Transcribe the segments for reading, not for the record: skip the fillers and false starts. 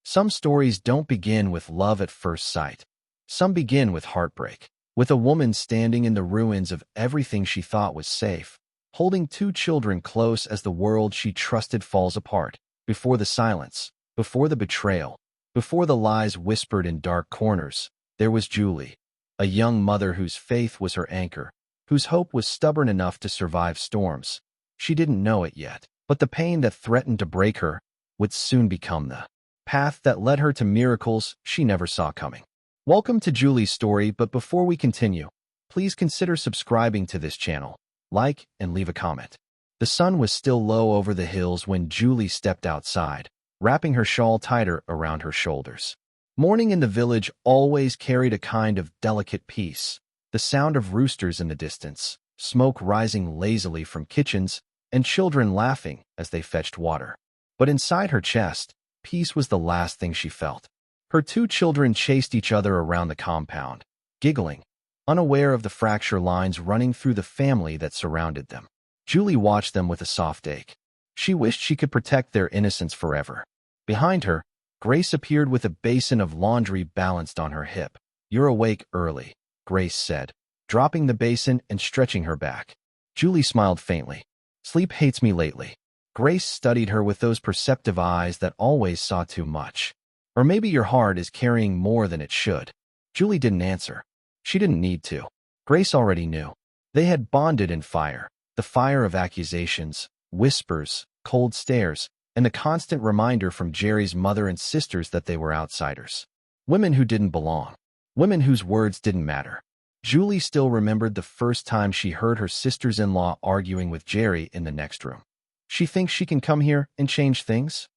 Some stories don't begin with love at first sight. Some begin with heartbreak, with a woman standing in the ruins of everything she thought was safe, holding two children close as the world she trusted falls apart. Before the silence, before the betrayal, before the lies whispered in dark corners, there was Julie, a young mother whose faith was her anchor, whose hope was stubborn enough to survive storms. She didn't know it yet, but the pain that threatened to break her would soon become the path that led her to miracles she never saw coming. Welcome to Julie's story, but before we continue, please consider subscribing to this channel, like, and leave a comment. The sun was still low over the hills when Julie stepped outside, wrapping her shawl tighter around her shoulders. Morning in the village always carried a kind of delicate peace, the sound of roosters in the distance, smoke rising lazily from kitchens, and children laughing as they fetched water. But inside her chest, peace was the last thing she felt. Her two children chased each other around the compound, giggling, unaware of the fracture lines running through the family that surrounded them. Julie watched them with a soft ache. She wished she could protect their innocence forever. Behind her, Grace appeared with a basin of laundry balanced on her hip. "You're awake early," Grace said, dropping the basin and stretching her back. Julie smiled faintly. "Sleep hates me lately." Grace studied her with those perceptive eyes that always saw too much. "Or maybe your heart is carrying more than it should." Julie didn't answer. She didn't need to. Grace already knew. They had bonded in fire, the fire of accusations, whispers, cold stares, and the constant reminder from Jerry's mother and sisters that they were outsiders. Women who didn't belong. Women whose words didn't matter. Julie still remembered the first time she heard her sisters-in-law arguing with Jerry in the next room. "She thinks she can come here and change things?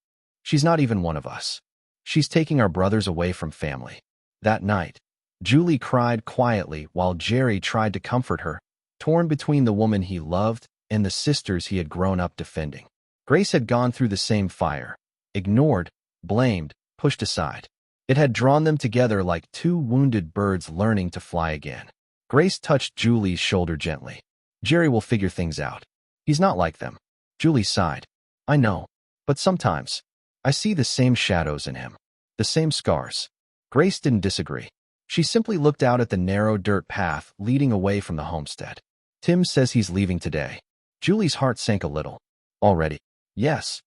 She's not even one of us. She's taking our brothers away from family." That night, Julie cried quietly while Jerry tried to comfort her, torn between the woman he loved and the sisters he had grown up defending. Grace had gone through the same fire, ignored, blamed, pushed aside. It had drawn them together like two wounded birds learning to fly again. Grace touched Julie's shoulder gently. "Jerry will figure things out. He's not like them." Julie sighed. "I know, but sometimes I see the same shadows in him, the same scars." Grace didn't disagree. She simply looked out at the narrow dirt path leading away from the homestead. "Tim says he's leaving today." Julie's heart sank a little. "Already?" "Yes."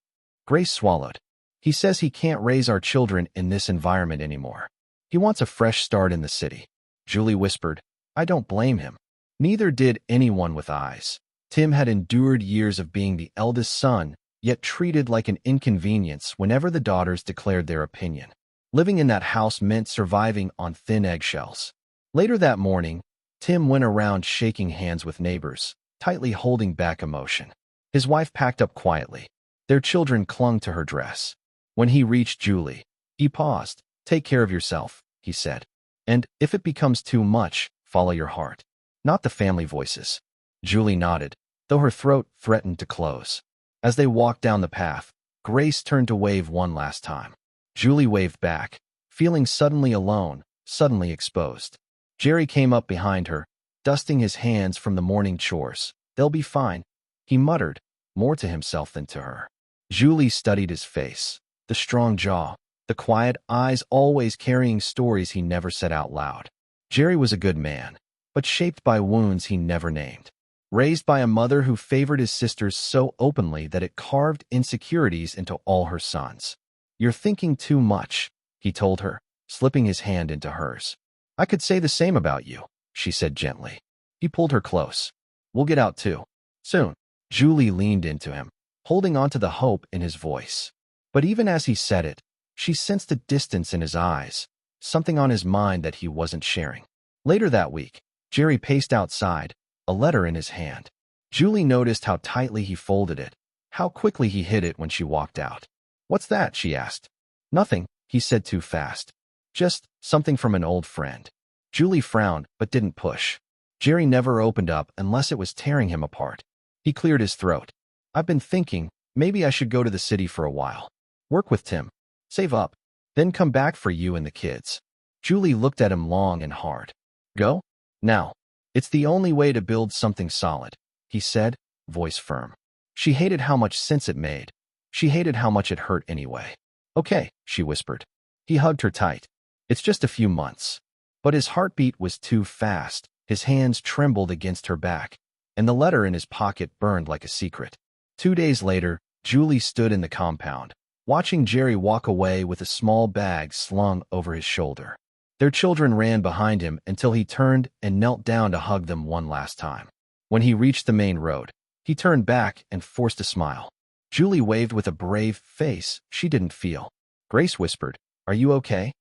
Grace swallowed. "He says he can't raise our children in this environment anymore. He wants a fresh start in the city." Julie whispered, "I don't blame him." Neither did anyone with eyes. Tim had endured years of being the eldest son, yet treated like an inconvenience whenever the daughters declared their opinion. Living in that house meant surviving on thin eggshells. Later that morning, Tim went around shaking hands with neighbors, tightly holding back emotion. His wife packed up quietly. Their children clung to her dress. When he reached Julie, he paused. "Take care of yourself," he said. "And if it becomes too much, follow your heart, not the family voices." Julie nodded, though her throat threatened to close. As they walked down the path, Grace turned to wave one last time. Julie waved back, feeling suddenly alone, suddenly exposed. Jerry came up behind her, dusting his hands from the morning chores. "They'll be fine," he muttered, more to himself than to her. Julie studied his face, the strong jaw, the quiet eyes always carrying stories he never said out loud. Jerry was a good man, but shaped by wounds he never named. Raised by a mother who favored his sisters so openly that it carved insecurities into all her sons. "You're thinking too much," he told her, slipping his hand into hers. "I could say the same about you," she said gently. He pulled her close. "We'll get out too. Soon." Julie leaned into him, holding on to the hope in his voice. But even as he said it, she sensed a distance in his eyes, something on his mind that he wasn't sharing. Later that week, Jerry paced outside, a letter in his hand. Julie noticed how tightly he folded it, how quickly he hid it when she walked out. "What's that?" she asked. "Nothing," he said too fast. "Just something from an old friend." Julie frowned, but didn't push. Jerry never opened up unless it was tearing him apart. He cleared his throat. "I've been thinking, maybe I should go to the city for a while. Work with Tim. Save up. Then come back for you and the kids." Julie looked at him long and hard. "Go? Now. It's the only way to build something solid," he said, voice firm. She hated how much sense it made. She hated how much it hurt anyway. Okay, she whispered. He hugged her tight. It's just a few months. But his heartbeat was too fast. His hands trembled against her back, and the letter in his pocket burned like a secret. 2 days later, Julie stood in the compound, watching Jerry walk away with a small bag slung over his shoulder. Their children ran behind him until he turned and knelt down to hug them one last time. When he reached the main road, he turned back and forced a smile. Julie waved with a brave face she didn't feel. Grace whispered, "Are you okay?"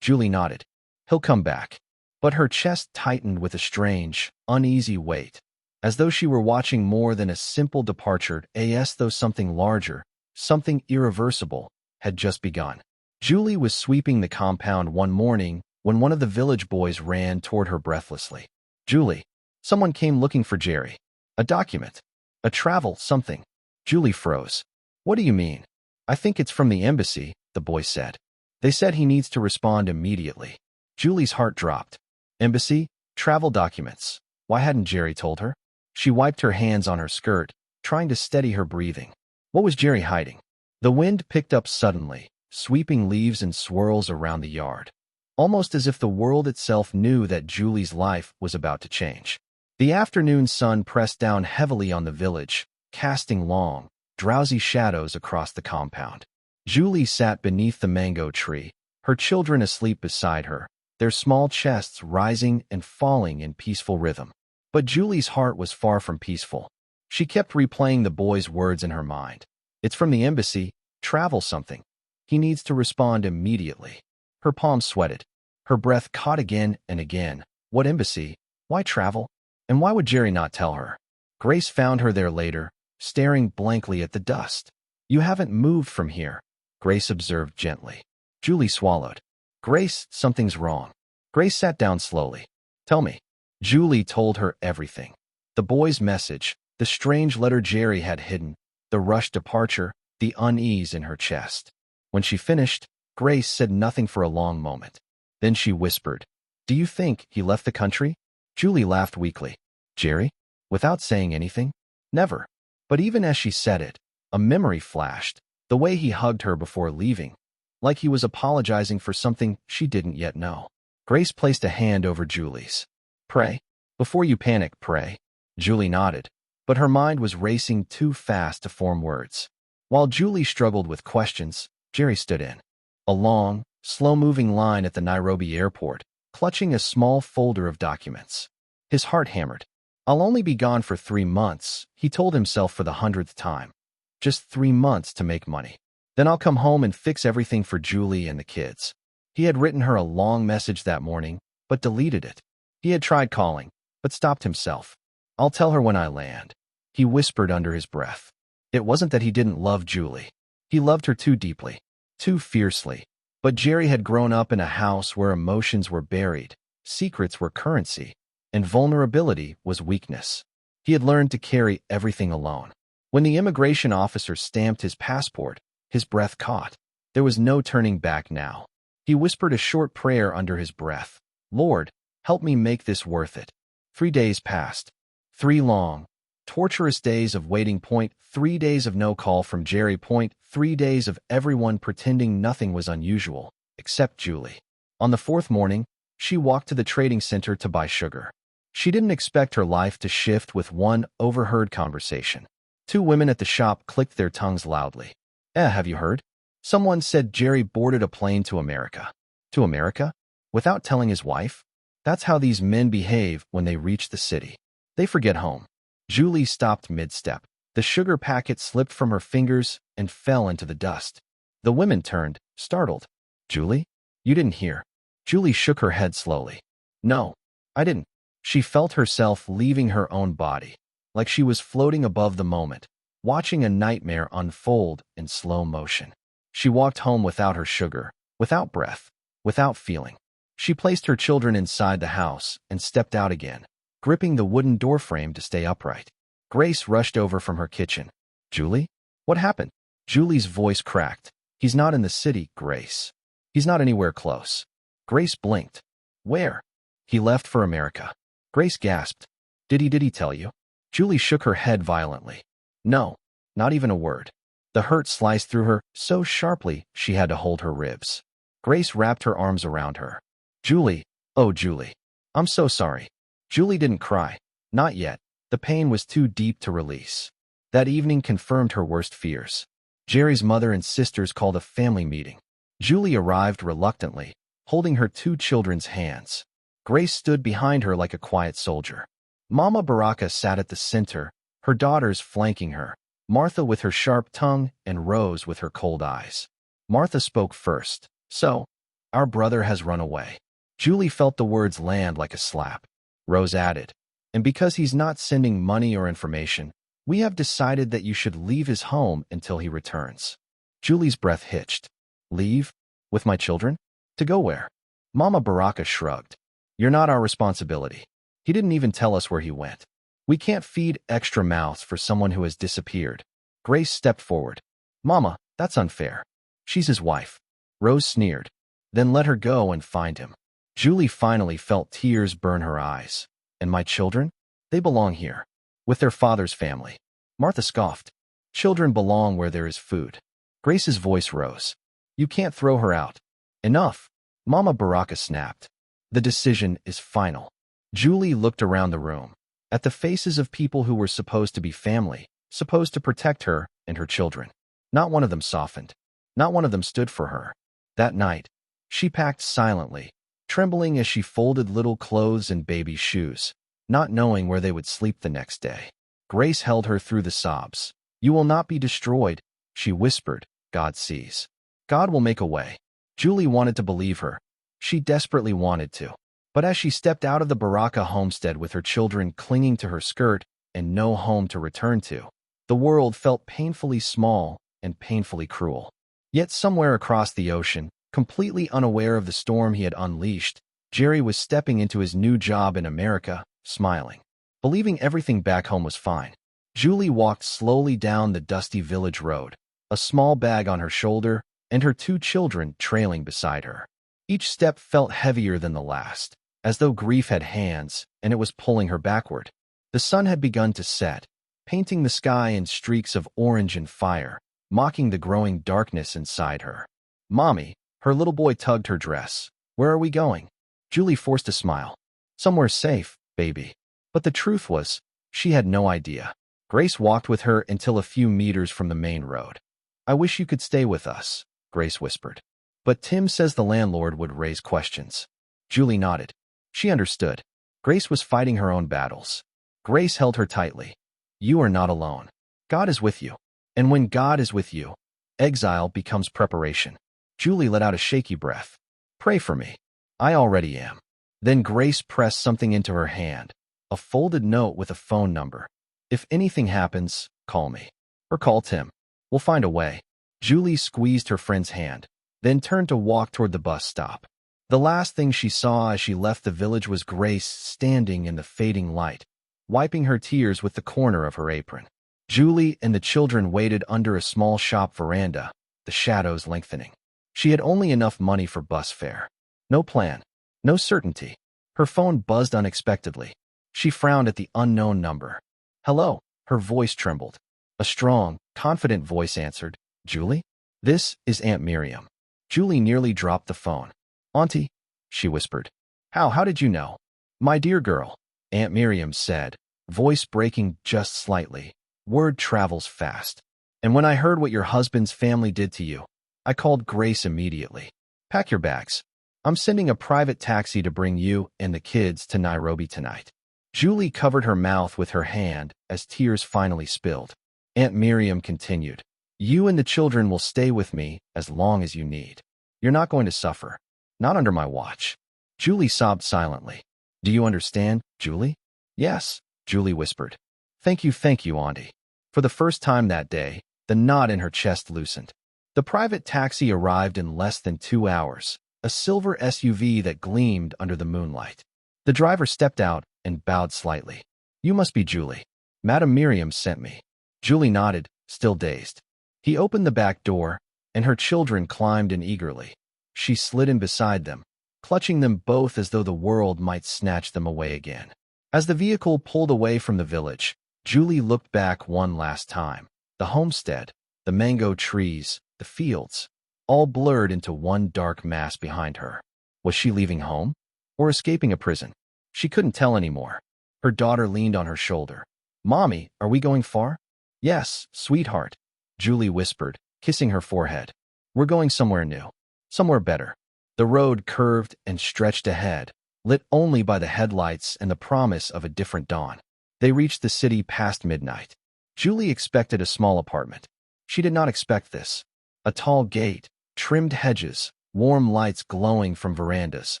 Julie nodded. "He'll come back." But her chest tightened with a strange, uneasy weight, as though she were watching more than a simple departure, as though something larger, something irreversible, had just begun. Julie was sweeping the compound one morning when one of the village boys ran toward her breathlessly. "Julie, someone came looking for Jerry. A document. A travel something." Julie froze. "What do you mean?" "I think it's from the embassy," the boy said. "They said he needs to respond immediately." Julie's heart dropped. Embassy? Travel documents. Why hadn't Jerry told her? She wiped her hands on her skirt, trying to steady her breathing. What was Jerry hiding? The wind picked up suddenly, sweeping leaves and swirls around the yard, almost as if the world itself knew that Julie's life was about to change. The afternoon sun pressed down heavily on the village, casting long, drowsy shadows across the compound. Julie sat beneath the mango tree, her children asleep beside her, their small chests rising and falling in peaceful rhythm. But Julie's heart was far from peaceful. She kept replaying the boy's words in her mind. "It's from the embassy, travel something. He needs to respond immediately." Her palms sweated. Her breath caught again and again. What embassy? Why travel? And why would Jerry not tell her? Grace found her there later, staring blankly at the dust. "You haven't moved from here," Grace observed gently. Julie swallowed. "Grace, something's wrong." Grace sat down slowly. "Tell me." Julie told her everything. The boy's message, the strange letter Jerry had hidden, the rushed departure, the unease in her chest. When she finished, Grace said nothing for a long moment. Then she whispered, "Do you think he left the country?" Julie laughed weakly. "Jerry? Without saying anything? Never." But even as she said it, a memory flashed, the way he hugged her before leaving, like he was apologizing for something she didn't yet know. Grace placed a hand over Julie's. "Pray. Before you panic, pray." Julie nodded, but her mind was racing too fast to form words. While Julie struggled with questions, Jerry stood in. A long, slow-moving line at the Nairobi airport, clutching a small folder of documents. His heart hammered. "I'll only be gone for 3 months," he told himself for the 100th time. "Just 3 months to make money. Then I'll come home and fix everything for Julie and the kids." He had written her a long message that morning, but deleted it. He had tried calling, but stopped himself. "I'll tell her when I land," he whispered under his breath. It wasn't that he didn't love Julie. He loved her too deeply, too fiercely. But Jerry had grown up in a house where emotions were buried, secrets were currency, and vulnerability was weakness. He had learned to carry everything alone. When the immigration officer stamped his passport, his breath caught. There was no turning back now. He whispered a short prayer under his breath. "Lord, help me make this worth it." 3 days passed. 3 long, torturous days of waiting. 3 days of no call from Jerry. 3 days of everyone pretending nothing was unusual, except Julie. On the 4th morning, she walked to the trading center to buy sugar. She didn't expect her life to shift with one overheard conversation. 2 women at the shop clicked their tongues loudly. Have you heard? Someone said Jerry boarded a plane to America." "To America? Without telling his wife?" That's how these men behave when they reach the city. They forget home. Julie stopped mid-step. The sugar packet slipped from her fingers and fell into the dust. The women turned, startled. "Julie? You didn't hear?" Julie shook her head slowly. "No, I didn't." She felt herself leaving her own body, like she was floating above the moment, watching a nightmare unfold in slow motion. She walked home without her sugar, without breath, without feeling. She placed her children inside the house and stepped out again, gripping the wooden doorframe to stay upright. Grace rushed over from her kitchen. "Julie? What happened?" Julie's voice cracked. "He's not in the city, Grace. He's not anywhere close." Grace blinked. "Where?" "He left for America." Grace gasped. Did he tell you?" Julie shook her head violently. "No, not even a word." The hurt sliced through her so sharply she had to hold her ribs. Grace wrapped her arms around her. Julie, oh Julie, I'm so sorry. Julie didn't cry. Not yet. The pain was too deep to release. That evening confirmed her worst fears. Jerry's mother and sisters called a family meeting. Julie arrived reluctantly, holding her two children's hands. Grace stood behind her like a quiet soldier. Mama Baraka sat at the center, her daughters flanking her, Martha with her sharp tongue and Rose with her cold eyes. Martha spoke first. So, our brother has run away. Julie felt the words land like a slap. Rose added, and because he's not sending money or information, we have decided that you should leave his home until he returns. Julie's breath hitched. Leave? With my children? To go where? Mama Baraka shrugged. You're not our responsibility. He didn't even tell us where he went. We can't feed extra mouths for someone who has disappeared. Grace stepped forward. Mama, that's unfair. She's his wife. Rose sneered. Then let her go and find him. Julie finally felt tears burn her eyes. And my children? They belong here. With their father's family. Martha scoffed. Children belong where there is food. Grace's voice rose. You can't throw her out. Enough. Mama Baraka snapped. The decision is final. Julie looked around the room, at the faces of people who were supposed to be family, supposed to protect her and her children. Not one of them softened. Not one of them stood for her. That night, she packed silently, trembling as she folded little clothes and baby shoes, not knowing where they would sleep the next day. Grace held her through the sobs. You will not be destroyed, she whispered. God sees. God will make a way. Julie wanted to believe her. She desperately wanted to. But as she stepped out of the Baraka homestead with her children clinging to her skirt and no home to return to, the world felt painfully small and painfully cruel. Yet somewhere across the ocean, completely unaware of the storm he had unleashed, Jerry was stepping into his new job in America, smiling, believing everything back home was fine. Julie walked slowly down the dusty village road, a small bag on her shoulder and her two children trailing beside her. Each step felt heavier than the last, as though grief had hands and it was pulling her backward. The sun had begun to set, painting the sky in streaks of orange and fire, mocking the growing darkness inside her. Mommy, her little boy tugged her dress. Where are we going? Julie forced a smile. Somewhere safe, baby. But the truth was, she had no idea. Grace walked with her until a few meters from the main road. I wish you could stay with us, Grace whispered. But Tim says the landlord would raise questions. Julie nodded. She understood. Grace was fighting her own battles. Grace held her tightly. You are not alone. God is with you. And when God is with you, exile becomes preparation. Julie let out a shaky breath. Pray for me. I already am. Then Grace pressed something into her hand, a folded note with a phone number. If anything happens, call me. Or call Tim. We'll find a way. Julie squeezed her friend's hand, then turned to walk toward the bus stop. The last thing she saw as she left the village was Grace standing in the fading light, wiping her tears with the corner of her apron. Julie and the children waited under a small shop veranda, the shadows lengthening. She had only enough money for bus fare. No plan. No certainty. Her phone buzzed unexpectedly. She frowned at the unknown number. Hello. Her voice trembled. A strong, confident voice answered. Julie? This is Aunt Miriam. Julie nearly dropped the phone. Auntie, she whispered. How did you know? My dear girl, Aunt Miriam said, voice breaking just slightly. Word travels fast. And when I heard what your husband's family did to you, I called Grace immediately. Pack your bags. I'm sending a private taxi to bring you and the kids to Nairobi tonight. Julie covered her mouth with her hand as tears finally spilled. Aunt Miriam continued. You and the children will stay with me as long as you need. You're not going to suffer. Not under my watch. Julie sobbed silently. Do you understand, Julie? Yes, Julie whispered. Thank you, Auntie. For the first time that day, the knot in her chest loosened. The private taxi arrived in less than 2 hours, a silver SUV that gleamed under the moonlight. The driver stepped out and bowed slightly. You must be Julie. Madam Miriam sent me. Julie nodded, still dazed. He opened the back door, and her children climbed in eagerly. She slid in beside them, clutching them both as though the world might snatch them away again. As the vehicle pulled away from the village, Julie looked back one last time. The homestead, the mango trees, the fields, all blurred into one dark mass behind her. Was she leaving home? Or escaping a prison? She couldn't tell anymore. Her daughter leaned on her shoulder. "Mommy, are we going far?" "Yes, sweetheart," Julie whispered, kissing her forehead. "We're going somewhere new. Somewhere better." The road curved and stretched ahead, lit only by the headlights and the promise of a different dawn. They reached the city past midnight. Julie expected a small apartment. She did not expect this. A tall gate, trimmed hedges, warm lights glowing from verandas,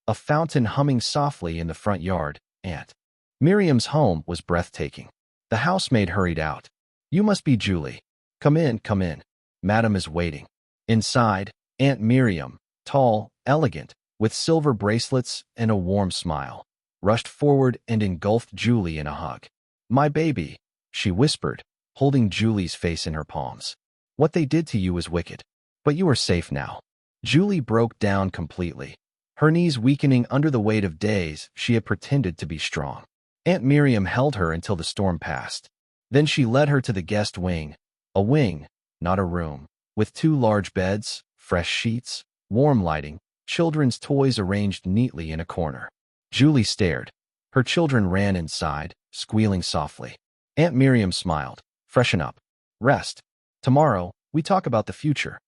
a fountain humming softly in the front yard. Aunt Miriam's home was breathtaking. The housemaid hurried out. "You must be Julie. Come in, come in. Madam is waiting." Inside, Aunt Miriam, tall, elegant, with silver bracelets and a warm smile, rushed forward and engulfed Julie in a hug. "My baby," she whispered, holding Julie's face in her palms. "What they did to you was wicked. But you are safe now." Julie broke down completely, her knees weakening under the weight of days she had pretended to be strong. Aunt Miriam held her until the storm passed. Then she led her to the guest wing, a wing, not a room, with 2 large beds, fresh sheets, warm lighting, children's toys arranged neatly in a corner. Julie stared. Her children ran inside, squealing softly. Aunt Miriam smiled. "Freshen up. Rest. Tomorrow, we talk about the future."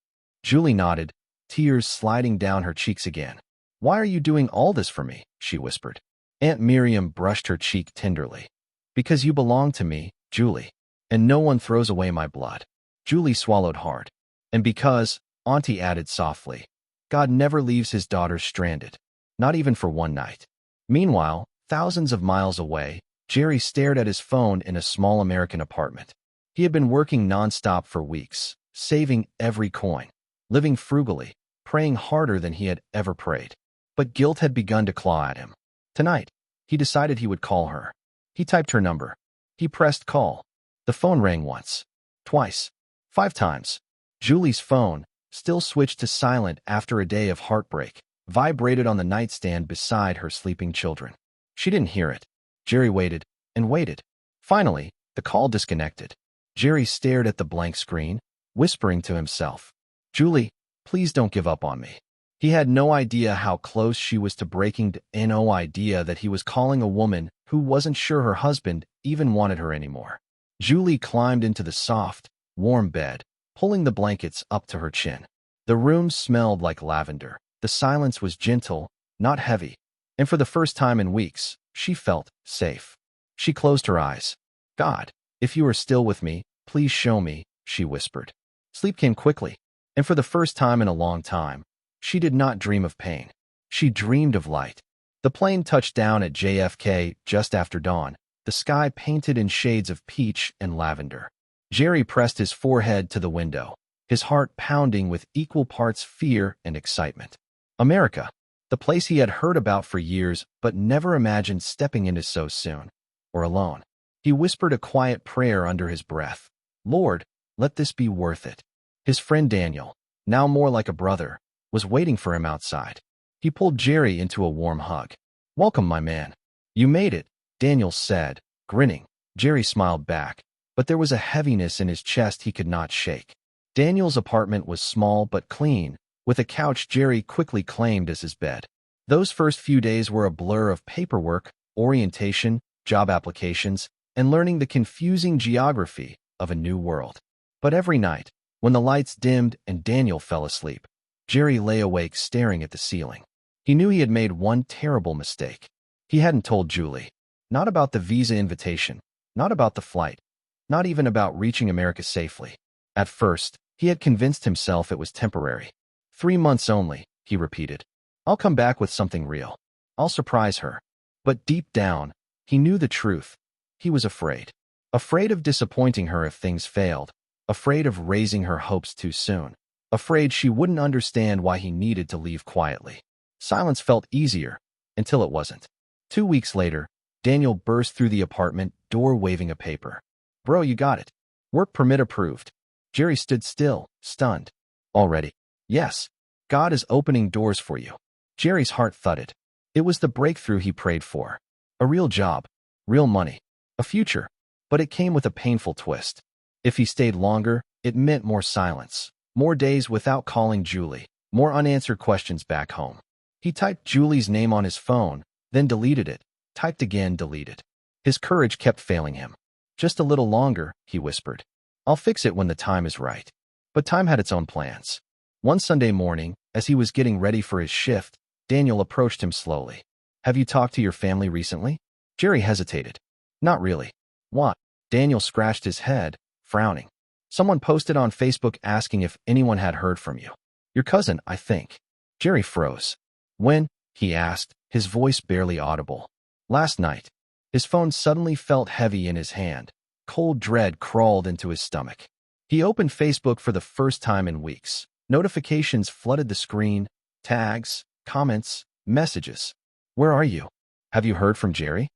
Julie nodded, tears sliding down her cheeks again. "Why are you doing all this for me?" she whispered. Aunt Miriam brushed her cheek tenderly. "Because you belong to me, Julie, and no one throws away my blood." Julie swallowed hard. "And because," Auntie added softly, "God never leaves his daughters stranded, not even for one night." Meanwhile, thousands of miles away, Jerry stared at his phone in a small American apartment. He had been working nonstop for weeks, saving every coin, living frugally, praying harder than he had ever prayed. But guilt had begun to claw at him. Tonight, he decided he would call her. He typed her number. He pressed call. The phone rang once, twice, 5 times. Julie's phone, still switched to silent after a day of heartbreak, vibrated on the nightstand beside her sleeping children. She didn't hear it. Jerry waited and waited. Finally, the call disconnected. Jerry stared at the blank screen, whispering to himself, "Julie, please don't give up on me." He had no idea how close she was to breaking, no idea that he was calling a woman who wasn't sure her husband even wanted her anymore. Julie climbed into the soft, warm bed, pulling the blankets up to her chin. The room smelled like lavender. The silence was gentle, not heavy, and for the first time in weeks, she felt safe. She closed her eyes. "God, if you are still with me, please show me," she whispered. Sleep came quickly, and for the first time in a long time, she did not dream of pain. She dreamed of light. The plane touched down at JFK just after dawn, the sky painted in shades of peach and lavender. Jerry pressed his forehead to the window, his heart pounding with equal parts fear and excitement. America, the place he had heard about for years but never imagined stepping into so soon, or alone. He whispered a quiet prayer under his breath. "Lord, let this be worth it." His friend Daniel, now more like a brother, was waiting for him outside. He pulled Jerry into a warm hug. "Welcome, my man. You made it," Daniel said, grinning. Jerry smiled back, but there was a heaviness in his chest he could not shake. Daniel's apartment was small but clean, with a couch Jerry quickly claimed as his bed. Those first few days were a blur of paperwork, orientation, job applications, and learning the confusing geography of a new world. But every night, when the lights dimmed and Daniel fell asleep, Jerry lay awake staring at the ceiling. He knew he had made one terrible mistake. He hadn't told Julie. Not about the visa invitation, not about the flight, not even about reaching America safely. At first, he had convinced himself it was temporary. 3 months only, he repeated. "I'll come back with something real. I'll surprise her." But deep down, he knew the truth. He was afraid. Afraid of disappointing her if things failed. Afraid of raising her hopes too soon. Afraid she wouldn't understand why he needed to leave quietly. Silence felt easier, until it wasn't. 2 weeks later, Daniel burst through the apartment door waving a paper. "Bro, you got it. Work permit approved." Jerry stood still, stunned. "Already?" "Yes. God is opening doors for you." Jerry's heart thudded. It was the breakthrough he prayed for. A real job, real money, a future. But it came with a painful twist. If he stayed longer, It meant more silence, more days without calling Julie, more unanswered questions back home. He typed Julie's name on his phone, then deleted it, typed again, deleted. His courage kept failing him. Just a little longer, he whispered. I'll fix it when the time is right. But time had its own plans. One Sunday morning, as he was getting ready for his shift, Daniel approached him slowly. Have you talked to your family recently? Jerry hesitated. Not really. What? Daniel scratched his head, frowning. Someone posted on Facebook asking if anyone had heard from you. Your cousin, I think. Jerry froze. When? He asked, his voice barely audible. Last night. His phone suddenly felt heavy in his hand. Cold dread crawled into his stomach. He opened Facebook for the first time in weeks. Notifications flooded the screen, tags, comments, messages. Where are you? Have you heard from Jerry?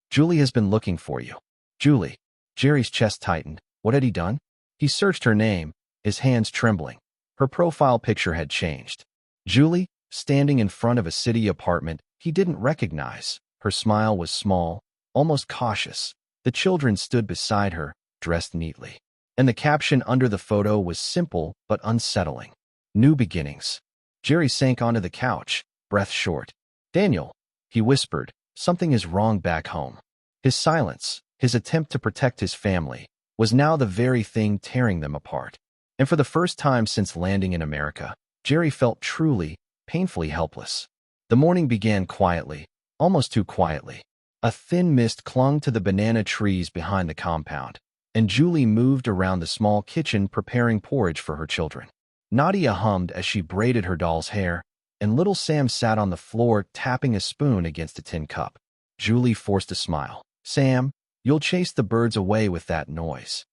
Julie has been looking for you. Julie. Jerry's chest tightened. What had he done? He searched her name, his hands trembling. Her profile picture had changed. Julie, standing in front of a city apartment he didn't recognize. Her smile was small, almost cautious. The children stood beside her, dressed neatly. And the caption under the photo was simple but unsettling. New beginnings. Jerry sank onto the couch, breath short. Daniel, he whispered, something is wrong back home. His silence, his attempt to protect his family, was now the very thing tearing them apart. And for the first time since landing in America, Jerry felt truly, painfully helpless. The morning began quietly, almost too quietly. A thin mist clung to the banana trees behind the compound, and Julie moved around the small kitchen preparing porridge for her children. Nadia hummed as she braided her doll's hair, and little Sam sat on the floor tapping a spoon against a tin cup. Julie forced a smile. Sam, you'll chase the birds away with that noise.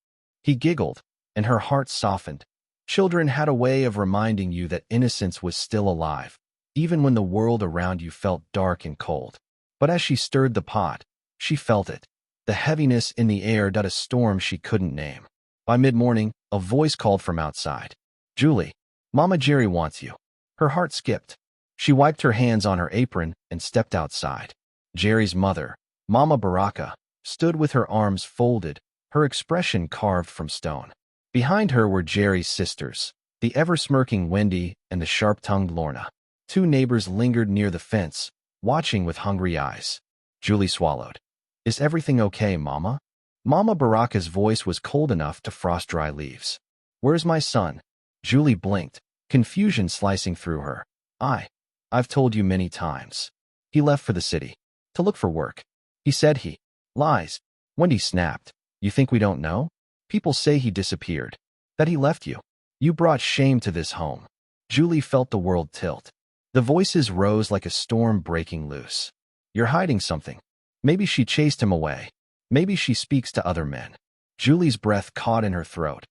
He giggled, and her heart softened. Children had a way of reminding you that innocence was still alive, even when the world around you felt dark and cold. But as she stirred the pot, she felt it. The heaviness in the air did a storm she couldn't name. By mid-morning, a voice called from outside. Julie, Mama Jerry wants you. Her heart skipped. She wiped her hands on her apron and stepped outside. Jerry's mother, Mama Baraka, stood with her arms folded, her expression carved from stone. Behind her were Jerry's sisters, the ever-smirking Wendy and the sharp-tongued Lorna. Two neighbors lingered near the fence, watching with hungry eyes. Julie swallowed. Is everything okay, Mama? Mama Baraka's voice was cold enough to frost dry leaves. Where's my son? Julie blinked, confusion slicing through her. I've told you many times. He left for the city. To look for work. He said he lies. Wendy snapped. You think we don't know? People say he disappeared. That he left you. You brought shame to this home. Julie felt the world tilt. The voices rose like a storm breaking loose. You're hiding something. Maybe she chased him away. Maybe she speaks to other men. Julie's breath caught in her throat.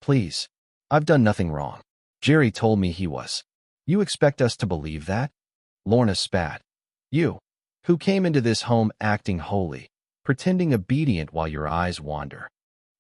Please. I've done nothing wrong. Jerry told me he was. You expect us to believe that? Lorna spat. You, who came into this home acting holy, pretending obedient while your eyes wander.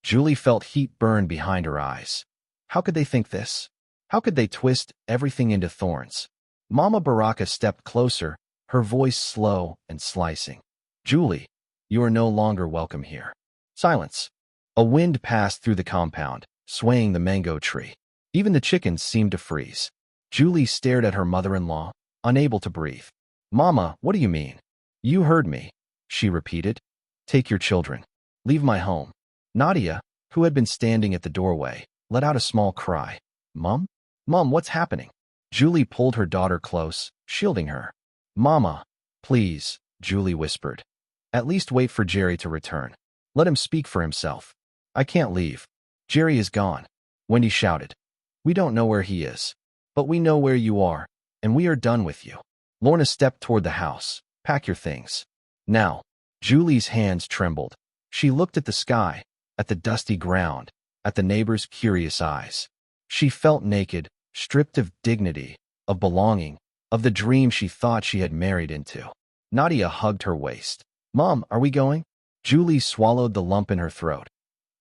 Julie felt heat burn behind her eyes. How could they think this? How could they twist everything into thorns? Mama Baraka stepped closer, her voice slow and slicing. Julie, you are no longer welcome here. Silence. A wind passed through the compound, swaying the mango tree. Even the chickens seemed to freeze. Julie stared at her mother-in-law, unable to breathe. Mama, what do you mean? You heard me, she repeated. Take your children. Leave my home. Nadia, who had been standing at the doorway, let out a small cry. Mom? Mom, what's happening? Julie pulled her daughter close, shielding her. Mama, please, Julie whispered. At least wait for Jerry to return. Let him speak for himself. I can't leave. Jerry is gone. Wendy shouted. We don't know where he is. But we know where you are, and we are done with you. Lorna stepped toward the house. Pack your things. Now. Julie's hands trembled. She looked at the sky, at the dusty ground, at the neighbors' curious eyes. She felt naked, stripped of dignity, of belonging, of the dream she thought she had married into. Nadia hugged her waist. Mom, are we going? Julie swallowed the lump in her throat.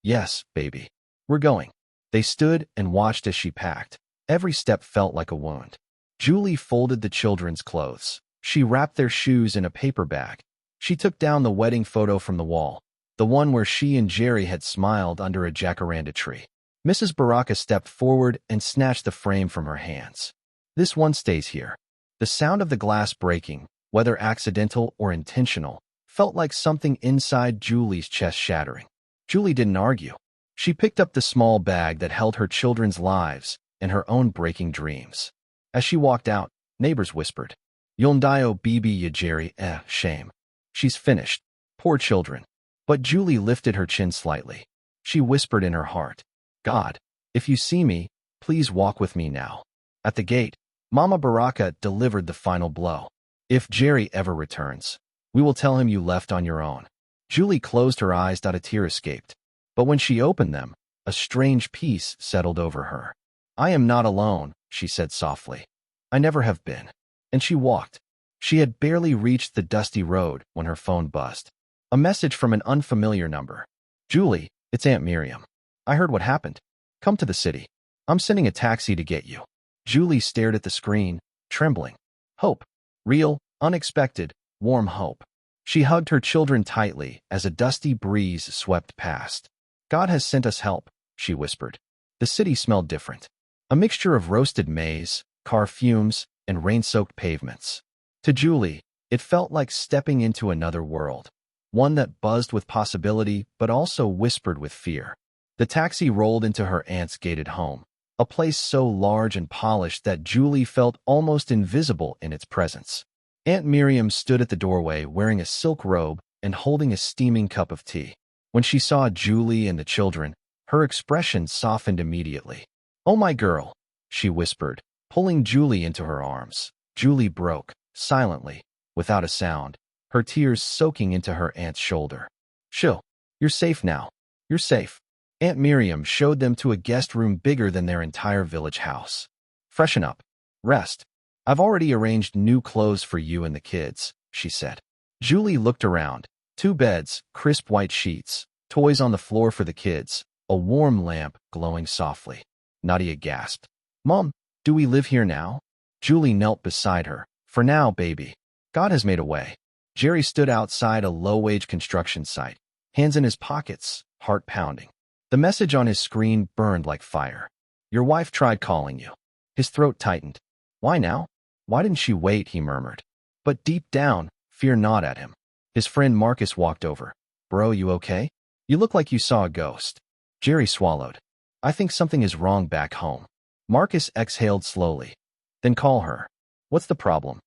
Yes, baby. We're going. They stood and watched as she packed. Every step felt like a wound. Julie folded the children's clothes. She wrapped their shoes in a paper bag. She took down the wedding photo from the wall, the one where she and Jerry had smiled under a jacaranda tree. Mrs. Baraka stepped forward and snatched the frame from her hands. This one stays here. The sound of the glass breaking, whether accidental or intentional, felt like something inside Julie's chest shattering. Julie didn't argue. She picked up the small bag that held her children's lives and her own breaking dreams. As she walked out, neighbors whispered, "Yondayo bibi yajeri shame. She's finished. Poor children." But Julie lifted her chin slightly. She whispered in her heart, "God, if you see me, please walk with me now." At the gate, Mama Baraka delivered the final blow. "If Jerry ever returns, we will tell him you left on your own." Julie closed her eyes. A tear escaped. But when she opened them, a strange peace settled over her. "I am not alone," she said softly. "I never have been." And she walked. She had barely reached the dusty road when her phone buzzed. A message from an unfamiliar number. "Julie, it's Aunt Miriam. I heard what happened. Come to the city. I'm sending a taxi to get you." Julie stared at the screen, trembling. Hope. Real, unexpected, warm hope. She hugged her children tightly as a dusty breeze swept past. "God has sent us help," she whispered. The city smelled different. A mixture of roasted maize, car fumes, and rain-soaked pavements. To Julie, it felt like stepping into another world. One that buzzed with possibility but also whispered with fear. The taxi rolled into her aunt's gated home, a place so large and polished that Julie felt almost invisible in its presence. Aunt Miriam stood at the doorway wearing a silk robe and holding a steaming cup of tea. When she saw Julie and the children, her expression softened immediately. "Oh, my girl," she whispered, pulling Julie into her arms. Julie broke, silently, without a sound, her tears soaking into her aunt's shoulder. "Shoo, you're safe now. You're safe." Aunt Miriam showed them to a guest room bigger than their entire village house. "Freshen up. Rest. I've already arranged new clothes for you and the kids," she said. Julie looked around. 2 beds, crisp white sheets, toys on the floor for the kids, a warm lamp glowing softly. Nadia gasped. "Mom, do we live here now?" Julie knelt beside her. "For now, baby. God has made a way." Jerry stood outside a low-wage construction site, hands in his pockets, heart pounding. The message on his screen burned like fire. "Your wife tried calling you." His throat tightened. "Why now? Why didn't she wait?" he murmured. But deep down, fear gnawed at him. His friend Marcus walked over. "Bro, you okay? You look like you saw a ghost." Jerry swallowed. "I think something is wrong back home." Marcus exhaled slowly. "Then call her." "What's the problem?"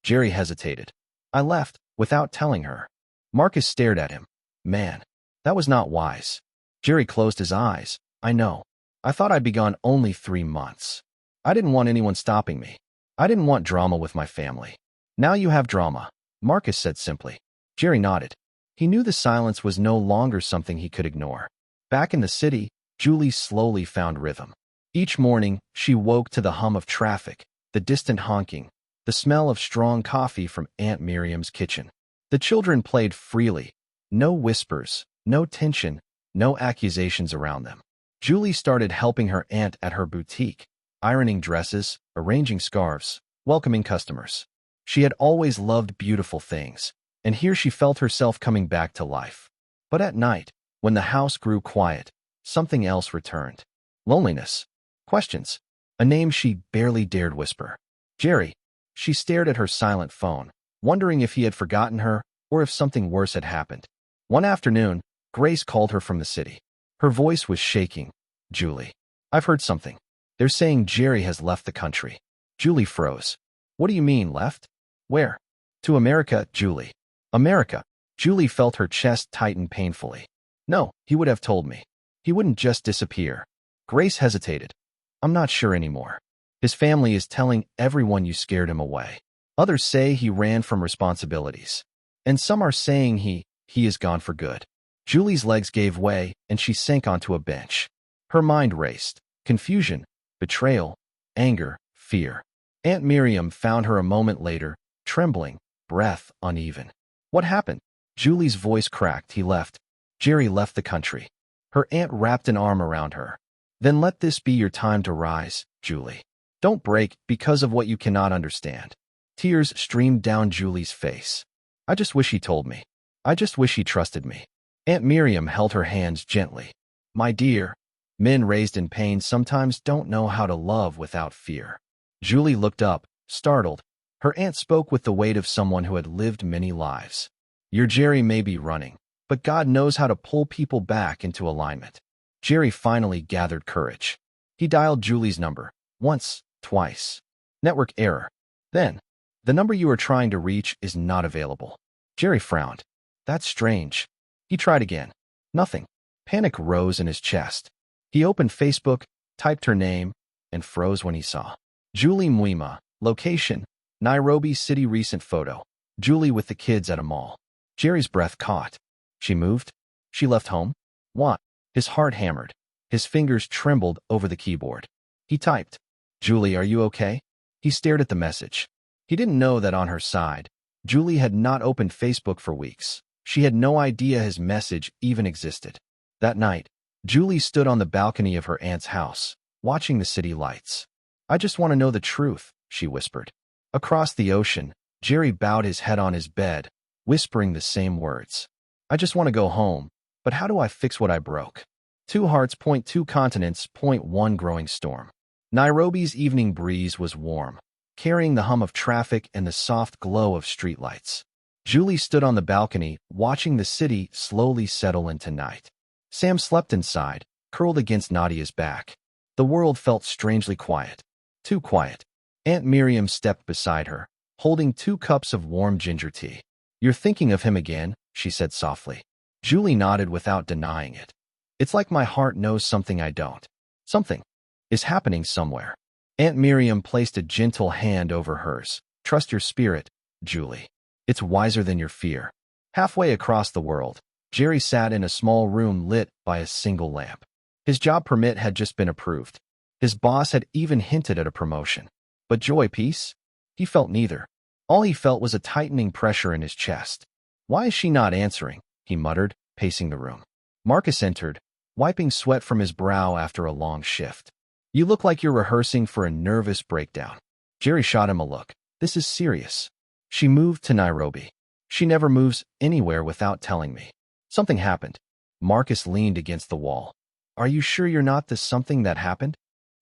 Jerry hesitated. "I left, without telling her." Marcus stared at him. "Man, that was not wise." Jerry closed his eyes. "I know. I thought I'd be gone only 3 months. I didn't want anyone stopping me. I didn't want drama with my family." "Now you have drama," Marcus said simply. Jerry nodded. He knew the silence was no longer something he could ignore. Back in the city, Julie slowly found rhythm. Each morning, she woke to the hum of traffic, the distant honking, the smell of strong coffee from Aunt Miriam's kitchen. The children played freely. No whispers, no tension, no accusations around them. Julie started helping her aunt at her boutique, ironing dresses, arranging scarves, welcoming customers. She had always loved beautiful things, and here she felt herself coming back to life. But at night, when the house grew quiet, something else returned. Loneliness. Questions. A name she barely dared whisper. "Jerry." She stared at her silent phone, wondering if he had forgotten her or if something worse had happened. One afternoon, Grace called her from the city. Her voice was shaking. "Julie, I've heard something. They're saying Jerry has left the country." Julie froze. "What do you mean, left? Where?" "To America, Julie." "America?" Julie felt her chest tighten painfully. "No, he would have told me. He wouldn't just disappear." Grace hesitated. "I'm not sure anymore. His family is telling everyone you scared him away. Others say he ran from responsibilities. And some are saying he is gone for good." Julie's legs gave way, and she sank onto a bench. Her mind raced. Confusion, betrayal, anger, fear. Aunt Miriam found her a moment later, trembling, breath uneven. "What happened?" Julie's voice cracked. "He left. Jerry left the country." Her aunt wrapped an arm around her. "Then let this be your time to rise, Julie. Don't break because of what you cannot understand." Tears streamed down Julie's face. "I just wish he told me. I just wish he trusted me." Aunt Miriam held her hands gently. "My dear, Men raised in pain sometimes don't know how to love without fear. Julie looked up, startled. Her aunt spoke with the weight of someone who had lived many lives. Your Jerry may be running, but God knows how to pull people back into alignment. Jerry finally gathered courage. He dialed Julie's number. Once, twice. Network error. Then, the number you are trying to reach is not available. Jerry frowned. That's strange. He tried again. Nothing. Panic rose in his chest. He opened Facebook, typed her name, and froze when he saw Julie Mwima, location, Nairobi City. Recent photo. Julie with the kids at a mall. Jerry's breath caught. She moved? She left home? What? His heart hammered. His fingers trembled over the keyboard. He typed, Julie, are you okay? He stared at the message. He didn't know that on her side, Julie had not opened Facebook for weeks. She had no idea his message even existed. That night, Julie stood on the balcony of her aunt's house, watching the city lights. I just want to know the truth, she whispered. Across the ocean, Jerry bowed his head on his bed, whispering the same words. I just want to go home, but how do I fix what I broke? Two hearts, two continents, one growing storm. Nairobi's evening breeze was warm, carrying the hum of traffic and the soft glow of streetlights. Julie stood on the balcony, watching the city slowly settle into night. Sam slept inside, curled against Nadia's back. The world felt strangely quiet. Too quiet. Aunt Miriam stepped beside her, holding 2 cups of warm ginger tea. You're thinking of him again, she said softly. Julie nodded without denying it. It's like my heart knows something I don't. Something is happening somewhere. Aunt Miriam placed a gentle hand over hers. Trust your spirit, Julie. It's wiser than your fear. Halfway across the world, Jerry sat in a small room lit by a single lamp. His job permit had just been approved. His boss had even hinted at a promotion. But joy, peace? He felt neither. All he felt was a tightening pressure in his chest. Why is she not answering? He muttered, pacing the room. Marcus entered, wiping sweat from his brow after a long shift. You look like you're rehearsing for a nervous breakdown. Jerry shot him a look. This is serious. She moved to Nairobi. She never moves anywhere without telling me. Something happened. Marcus leaned against the wall. Are you sure you're not the something that happened?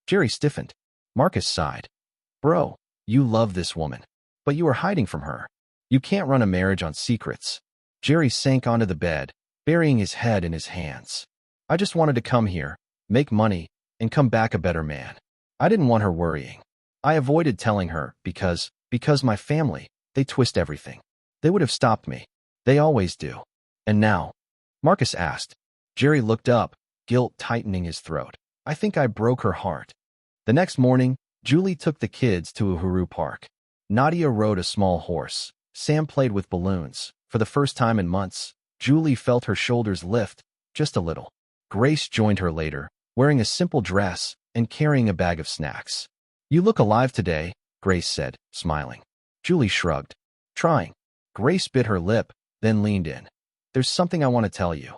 Jerry stiffened. Marcus sighed. Bro, you love this woman. But you are hiding from her. You can't run a marriage on secrets. Jerry sank onto the bed, burying his head in his hands. I just wanted to come here, make money, and come back a better man. I didn't want her worrying. I avoided telling her because my family, they twist everything. They would have stopped me. They always do. And now? Marcus asked. Jerry looked up, guilt tightening his throat. I think I broke her heart. The next morning, Julie took the kids to Uhuru Park. Nadia rode a small horse. Sam played with balloons. For the first time in months, Julie felt her shoulders lift, just a little. Grace joined her later, wearing a simple dress and carrying a bag of snacks. You look alive today, Grace said, smiling. Julie shrugged. Trying. Grace bit her lip, then leaned in. There's something I want to tell you.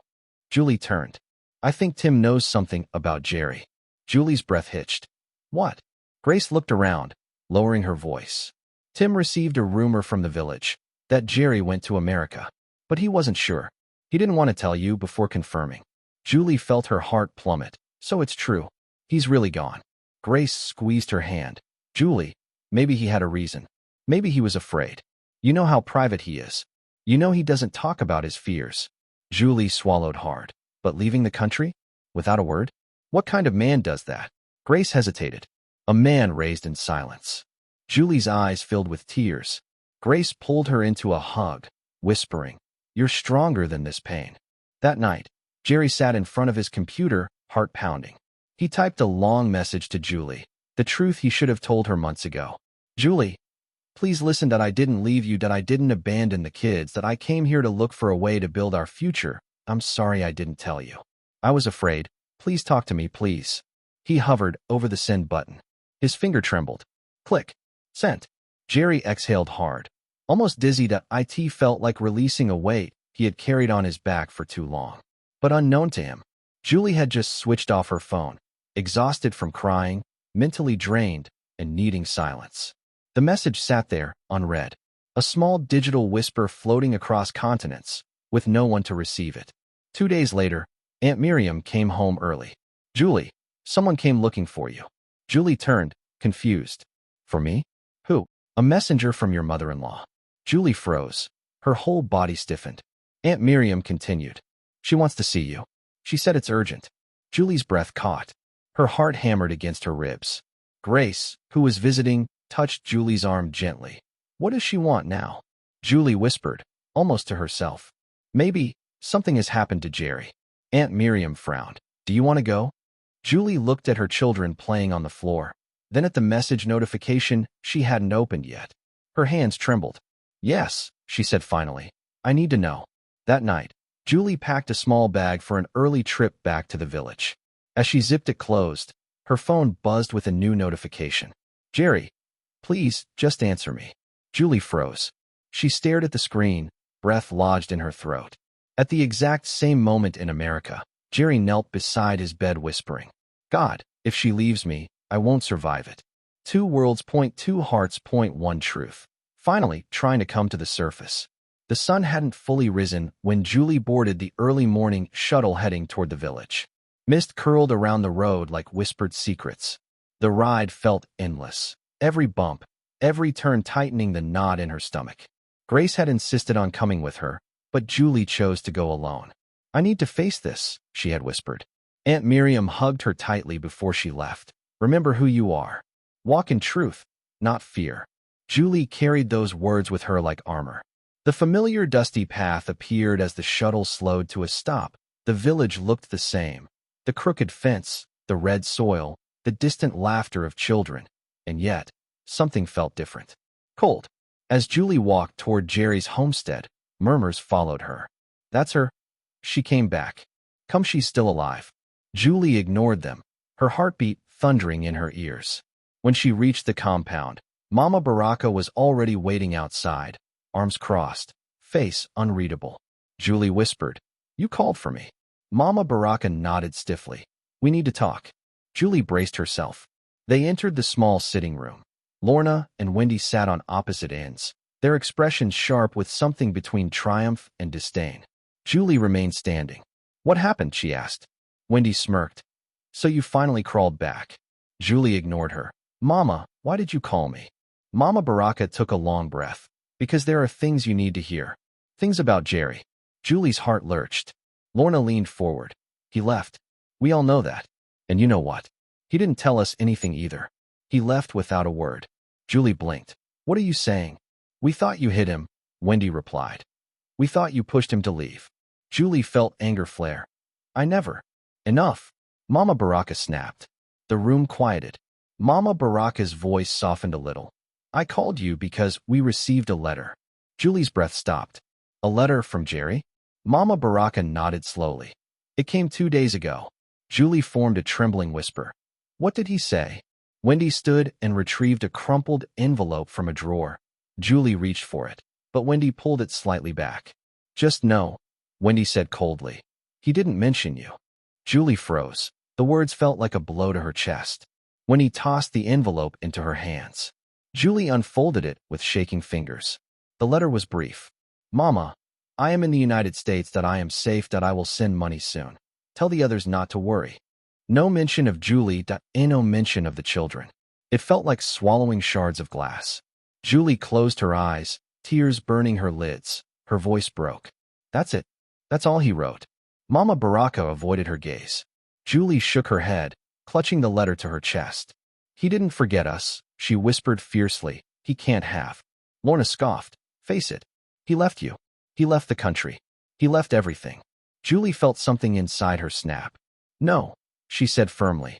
Julie turned. I think Tim knows something about Jerry. Julie's breath hitched. What? Grace looked around, lowering her voice. Tim received a rumor from the village that Jerry went to America, but he wasn't sure. He didn't want to tell you before confirming. Julie felt her heart plummet. So it's true. He's really gone. Grace squeezed her hand. Julie, maybe he had a reason. Maybe he was afraid. You know how private he is. You know he doesn't talk about his fears. Julie swallowed hard. But leaving the country? Without a word? What kind of man does that? Grace hesitated. A man raised in silence. Julie's eyes filled with tears. Grace pulled her into a hug, whispering, You're stronger than this pain. That night, Jerry sat in front of his computer, heart pounding. He typed a long message to Julie, the truth he should have told her months ago. Julie, please listen that I didn't leave you, that I didn't abandon the kids, that I came here to look for a way to build our future. I'm sorry I didn't tell you. I was afraid. Please talk to me, please. He hovered over the send button. His finger trembled. Click. Sent. Jerry exhaled hard. Almost dizzy, it felt like releasing a weight he had carried on his back for too long. But unknown to him, Julie had just switched off her phone, exhausted from crying, mentally drained, and needing silence. The message sat there, unread. A small digital whisper floating across continents, with no one to receive it. 2 days later, Aunt Miriam came home early. Julie, someone came looking for you. Julie turned, confused. For me? Who? A messenger from your mother-in-law. Julie froze. Her whole body stiffened. Aunt Miriam continued. She wants to see you. She said it's urgent. Julie's breath caught. Her heart hammered against her ribs. Grace, who was visiting, touched Julie's arm gently. What does she want now? Julie whispered, almost to herself. Maybe something has happened to Jerry. Aunt Miriam frowned. Do you want to go? Julie looked at her children playing on the floor, then at the message notification she hadn't opened yet. Her hands trembled. Yes, she said finally. I need to know. That night, Julie packed a small bag for an early trip back to the village. As she zipped it closed, her phone buzzed with a new notification. Jerry, please, just answer me. Julie froze. She stared at the screen, breath lodged in her throat. At the exact same moment in America, Jerry knelt beside his bed whispering, God, if she leaves me, I won't survive it. 2 worlds point 2 hearts point 1 truth. Finally, trying to come to the surface. The sun hadn't fully risen when Julie boarded the early morning shuttle heading toward the village. Mist curled around the road like whispered secrets. The ride felt endless. Every bump, every turn tightening the knot in her stomach. Grace had insisted on coming with her, but Julie chose to go alone. I need to face this, she had whispered. Aunt Miriam hugged her tightly before she left. Remember who you are. Walk in truth, not fear. Julie carried those words with her like armor. The familiar dusty path appeared as the shuttle slowed to a stop. The village looked the same. The crooked fence, the red soil, the distant laughter of children. And yet, something felt different. Cold. As Julie walked toward Jerry's homestead, murmurs followed her. That's her. She came back. Come, she's still alive. Julie ignored them, her heartbeat thundering in her ears. When she reached the compound, Mama Baraka was already waiting outside, arms crossed, face unreadable. Julie whispered, You called for me. Mama Baraka nodded stiffly. We need to talk. Julie braced herself. They entered the small sitting room. Lorna and Wendy sat on opposite ends, their expressions sharp with something between triumph and disdain. Julie remained standing. What happened? She asked. Wendy smirked. So you finally crawled back. Julie ignored her. Mama, why did you call me? Mama Baraka took a long breath. Because there are things you need to hear. Things about Jerry. Julie's heart lurched. Lorna leaned forward. He left. We all know that. And you know what? He didn't tell us anything either. He left without a word. Julie blinked. What are you saying? We thought you hid him, Wendy replied. We thought you pushed him to leave. Julie felt anger flare. I never. Enough. Mama Baraka snapped. The room quieted. Mama Baraka's voice softened a little. I called you because we received a letter. Julie's breath stopped. A letter from Jerry? Mama Baraka nodded slowly. It came 2 days ago. Julie formed a trembling whisper. What did he say? Wendy stood and retrieved a crumpled envelope from a drawer. Julie reached for it, but Wendy pulled it slightly back. Just know, Wendy said coldly. He didn't mention you. Julie froze. The words felt like a blow to her chest. When he tossed the envelope into her hands, Julie unfolded it with shaking fingers. The letter was brief. Mama, I am in the United States, that I am safe, that I will send money soon. Tell the others not to worry. No mention of Julie, no mention of the children. It felt like swallowing shards of glass. Julie closed her eyes, tears burning her lids. Her voice broke. That's it. That's all he wrote. Mama Baraka avoided her gaze. Julie shook her head, clutching the letter to her chest. He didn't forget us, she whispered fiercely. He can't have. Lorna scoffed. Face it. He left you. He left the country. He left everything. Julie felt something inside her snap. No, she said firmly.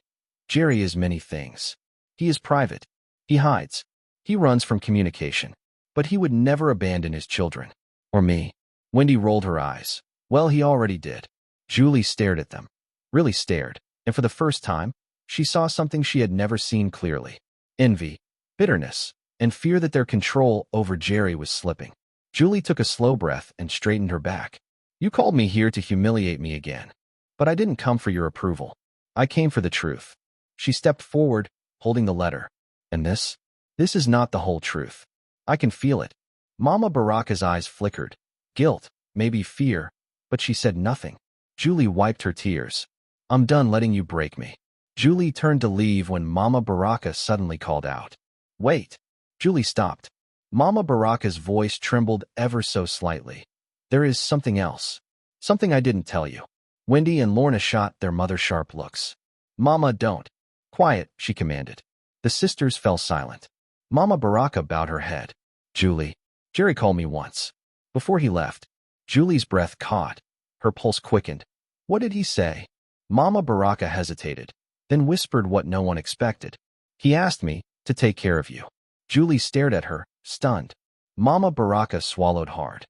Jerry is many things. He is private. He hides. He runs from communication. But he would never abandon his children. Or me. Wendy rolled her eyes. Well, he already did. Julie stared at them. Really stared. And for the first time, she saw something she had never seen clearly. Envy, bitterness, and fear that their control over Jerry was slipping. Julie took a slow breath and straightened her back. You called me here to humiliate me again. But I didn't come for your approval. I came for the truth. She stepped forward, holding the letter. And this? This is not the whole truth. I can feel it. Mama Baraka's eyes flickered. Guilt, maybe fear, but she said nothing. Julie wiped her tears. I'm done letting you break me. Julie turned to leave when Mama Baraka suddenly called out. Wait. Julie stopped. Mama Baraka's voice trembled ever so slightly. There is something else. Something I didn't tell you. Wendy and Lorna shot their mother sharp looks. Mama, don't. Quiet, she commanded. The sisters fell silent. Mama Baraka bowed her head. Julie. Jerry called me once. Before he left. Julie's breath caught. Her pulse quickened. What did he say? Mama Baraka hesitated, then whispered what no one expected. He asked me to take care of you. Julie stared at her, stunned. Mama Baraka swallowed hard.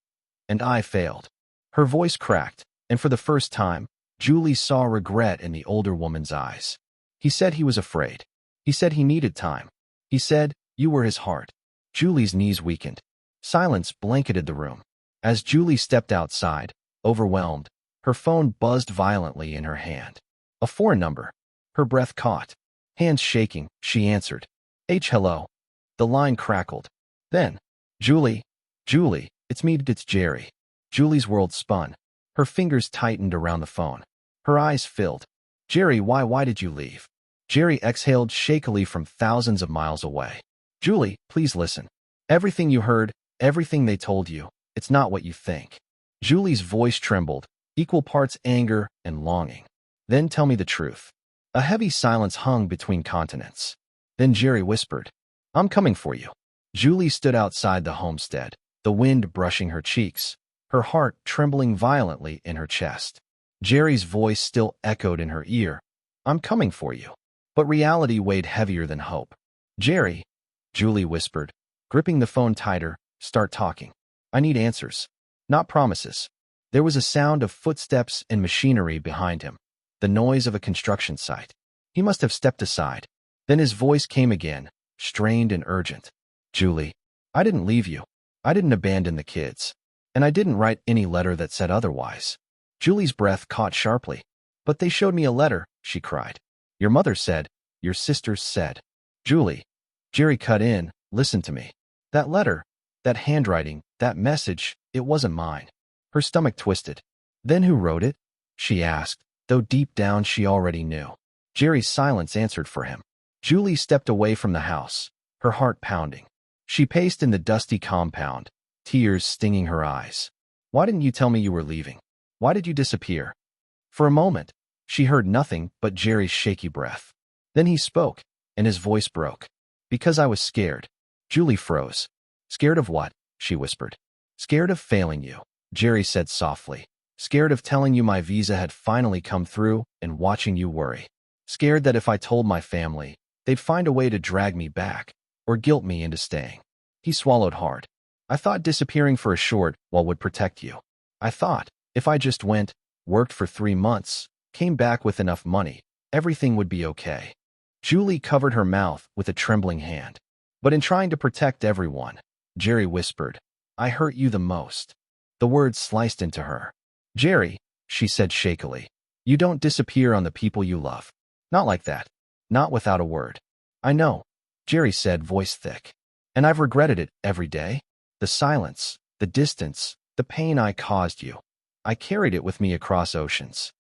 And I failed. Her voice cracked, and for the first time, Julie saw regret in the older woman's eyes. He said he was afraid. He said he needed time. He said, you were his heart. Julie's knees weakened. Silence blanketed the room. As Julie stepped outside, overwhelmed, her phone buzzed violently in her hand. A foreign number. Her breath caught. Hands shaking, she answered. Hello. The line crackled. Then, Julie, it's me, it's Jerry. Julie's world spun. Her fingers tightened around the phone. Her eyes filled. Jerry, why did you leave? Jerry exhaled shakily from thousands of miles away. Julie, please listen. Everything you heard, everything they told you, it's not what you think. Julie's voice trembled, equal parts anger and longing. Then tell me the truth. A heavy silence hung between continents. Then Jerry whispered, I'm coming for you. Julie stood outside the homestead, the wind brushing her cheeks, her heart trembling violently in her chest. Jerry's voice still echoed in her ear. I'm coming for you. But reality weighed heavier than hope. Jerry, Julie whispered, gripping the phone tighter, start talking. I need answers, not promises. There was a sound of footsteps and machinery behind him, the noise of a construction site. He must have stepped aside. Then his voice came again, strained and urgent. Julie, I didn't leave you. I didn't abandon the kids. And I didn't write any letter that said otherwise. Julie's breath caught sharply. But they showed me a letter, she cried. Your mother said, your sisters said. Julie. Jerry cut in, listen to me. That letter, that handwriting, that message, it wasn't mine. Her stomach twisted. Then who wrote it? She asked, though deep down she already knew. Jerry's silence answered for him. Julie stepped away from the house, her heart pounding. She paced in the dusty compound, tears stinging her eyes. Why didn't you tell me you were leaving? Why did you disappear? For a moment, she heard nothing but Jerry's shaky breath. Then he spoke, and his voice broke. Because I was scared. Julie froze. Scared of what? She whispered. Scared of failing you, Jerry said softly. Scared of telling you my visa had finally come through and watching you worry. Scared that if I told my family, they'd find a way to drag me back or guilt me into staying. He swallowed hard. I thought disappearing for a short while would protect you. I thought, if I just went, worked for 3 months, came back with enough money, everything would be okay. Julie covered her mouth with a trembling hand. But in trying to protect everyone, Jerry whispered, I hurt you the most. The words sliced into her. Jerry, she said shakily, you don't disappear on the people you love. Not like that. Not without a word. I know, Jerry said, voice thick. And I've regretted it every day. The silence, the distance, the pain I caused you. I carried it with me across oceans.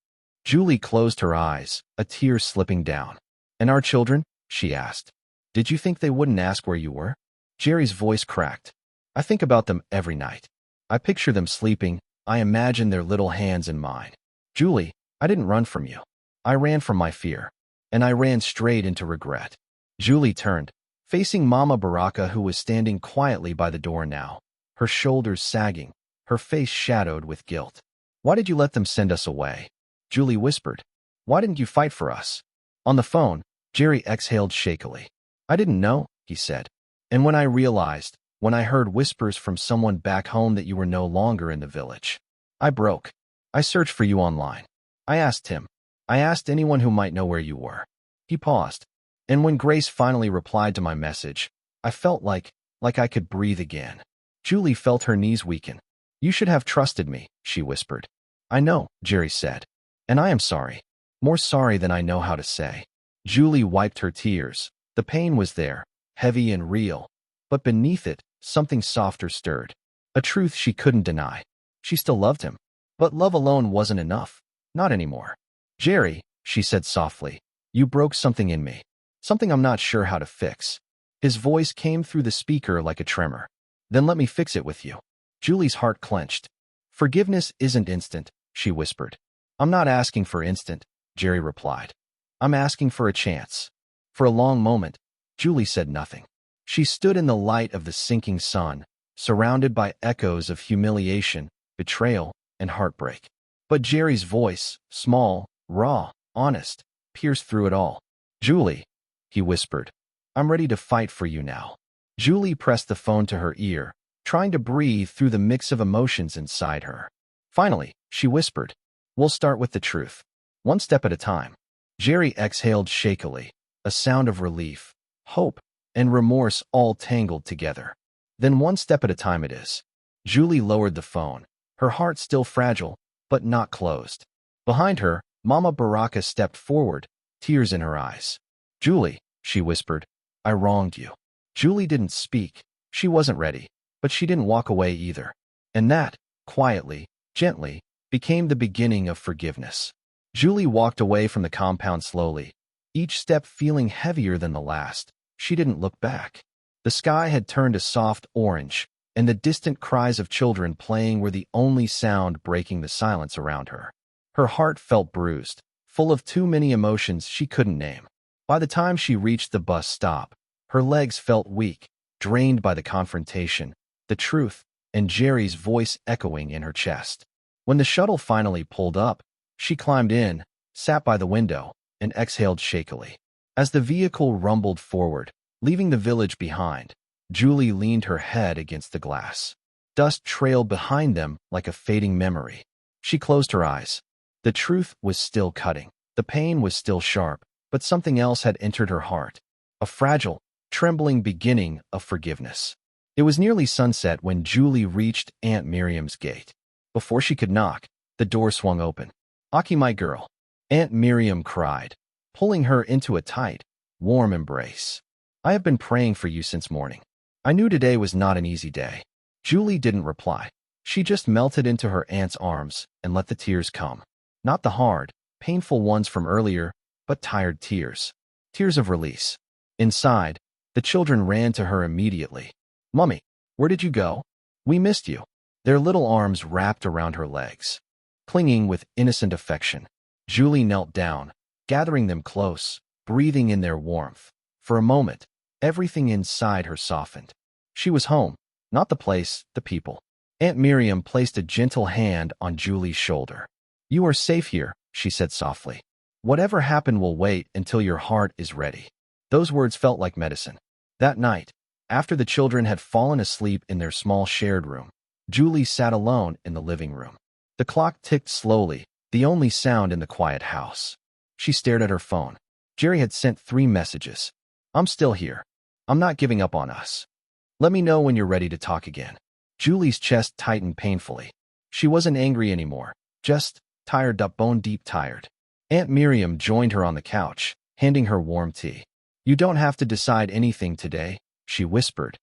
Julie closed her eyes, a tear slipping down. And our children? She asked. Did you think they wouldn't ask where you were? Jerry's voice cracked. I think about them every night. I picture them sleeping. I imagine their little hands in mine. Julie, I didn't run from you. I ran from my fear. And I ran straight into regret. Julie turned, facing Mama Baraka, who was standing quietly by the door now, her shoulders sagging, her face shadowed with guilt. Why did you let them send us away? Julie whispered. Why didn't you fight for us? On the phone, Jerry exhaled shakily. I didn't know, he said. And when I realized, when I heard whispers from someone back home that you were no longer in the village, I broke. I searched for you online. I asked him. I asked anyone who might know where you were. He paused. And when Grace finally replied to my message, I felt like I could breathe again. Julie felt her knees weaken. You should have trusted me, she whispered. I know, Jerry said. And I am sorry. More sorry than I know how to say. Julie wiped her tears. The pain was there, heavy and real. But beneath it, something softer stirred. A truth she couldn't deny. She still loved him. But love alone wasn't enough. Not anymore. Jerry, she said softly. You broke something in me. Something I'm not sure how to fix. His voice came through the speaker like a tremor. Then let me fix it with you. Julie's heart clenched. Forgiveness isn't instant, she whispered. I'm not asking for instant, Jerry replied. I'm asking for a chance. For a long moment, Julie said nothing. She stood in the light of the sinking sun, surrounded by echoes of humiliation, betrayal, and heartbreak. But Jerry's voice, small, raw, honest, pierced through it all. Julie, he whispered, I'm ready to fight for you now. Julie pressed the phone to her ear, trying to breathe through the mix of emotions inside her. Finally, she whispered, we'll start with the truth. One step at a time. Jerry exhaled shakily, a sound of relief, hope, and remorse all tangled together. Then one step at a time it is. Julie lowered the phone, her heart still fragile, but not closed. Behind her, Mama Baraka stepped forward, tears in her eyes. Julie, she whispered, I wronged you. Julie didn't speak. She wasn't ready, but she didn't walk away either. And that, quietly, gently, became the beginning of forgiveness. Julie walked away from the compound slowly, each step feeling heavier than the last. She didn't look back. The sky had turned a soft orange, and the distant cries of children playing were the only sound breaking the silence around her. Her heart felt bruised, full of too many emotions she couldn't name. By the time she reached the bus stop, her legs felt weak, drained by the confrontation, the truth, and Jerry's voice echoing in her chest. When the shuttle finally pulled up, she climbed in, sat by the window, and exhaled shakily. As the vehicle rumbled forward, leaving the village behind, Julie leaned her head against the glass. Dust trailed behind them like a fading memory. She closed her eyes. The truth was still cutting. The pain was still sharp, but something else had entered her heart. A fragile, trembling beginning of forgiveness. It was nearly sunset when Julie reached Aunt Miriam's gate. Before she could knock, the door swung open. Aki, my girl, Aunt Miriam cried, pulling her into a tight, warm embrace. I have been praying for you since morning. I knew today was not an easy day. Julie didn't reply. She just melted into her aunt's arms and let the tears come. Not the hard, painful ones from earlier, but tired tears. Tears of release. Inside, the children ran to her immediately. Mummy, where did you go? We missed you. Their little arms wrapped around her legs. Clinging with innocent affection, Julie knelt down, gathering them close, breathing in their warmth. For a moment, everything inside her softened. She was home, not the place, the people. Aunt Miriam placed a gentle hand on Julie's shoulder. You are safe here, she said softly. Whatever happened will wait until your heart is ready. Those words felt like medicine. That night, after the children had fallen asleep in their small shared room, Julie sat alone in the living room. The clock ticked slowly, the only sound in the quiet house. She stared at her phone. Jerry had sent 3 messages. I'm still here. I'm not giving up on us. Let me know when you're ready to talk again. Julie's chest tightened painfully. She wasn't angry anymore, just tired up, bone-deep tired. Aunt Miriam joined her on the couch, handing her warm tea. You don't have to decide anything today, she whispered.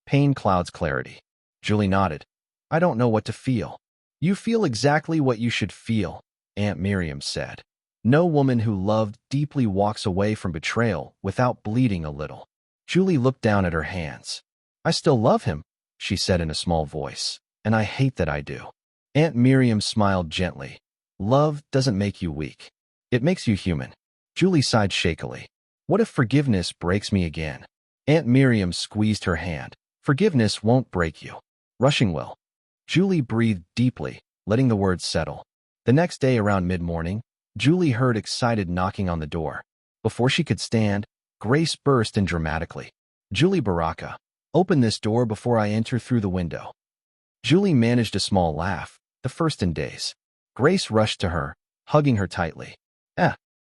Pain clouds clarity. Julie nodded. I don't know what to feel. You feel exactly what you should feel, Aunt Miriam said. No woman who loved deeply walks away from betrayal without bleeding a little. Julie looked down at her hands. I still love him, she said in a small voice, and I hate that I do. Aunt Miriam smiled gently. Love doesn't make you weak. It makes you human. Julie sighed shakily. What if forgiveness breaks me again? Aunt Miriam squeezed her hand. Forgiveness won't break you. Rushing will. Julie breathed deeply, letting the words settle. The next day around mid-morning, Julie heard excited knocking on the door. Before she could stand, Grace burst in dramatically. Julie Baraka, open this door before I enter through the window. Julie managed a small laugh, the first in days. Grace rushed to her, hugging her tightly.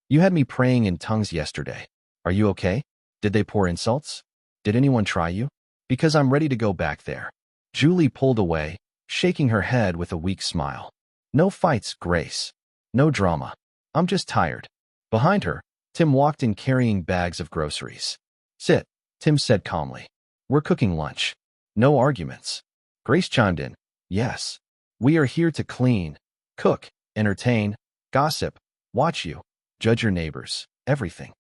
You had me praying in tongues yesterday. Are you okay? Did they pour insults? Did anyone try you? Because I'm ready to go back there. Julie pulled away, shaking her head with a weak smile. No fights, Grace. No drama. I'm just tired. Behind her, Tim walked in carrying bags of groceries. Sit, Tim said calmly. We're cooking lunch. No arguments. Grace chimed in. Yes. We are here to clean, cook, entertain, gossip, watch you. Judge your neighbors. Everything.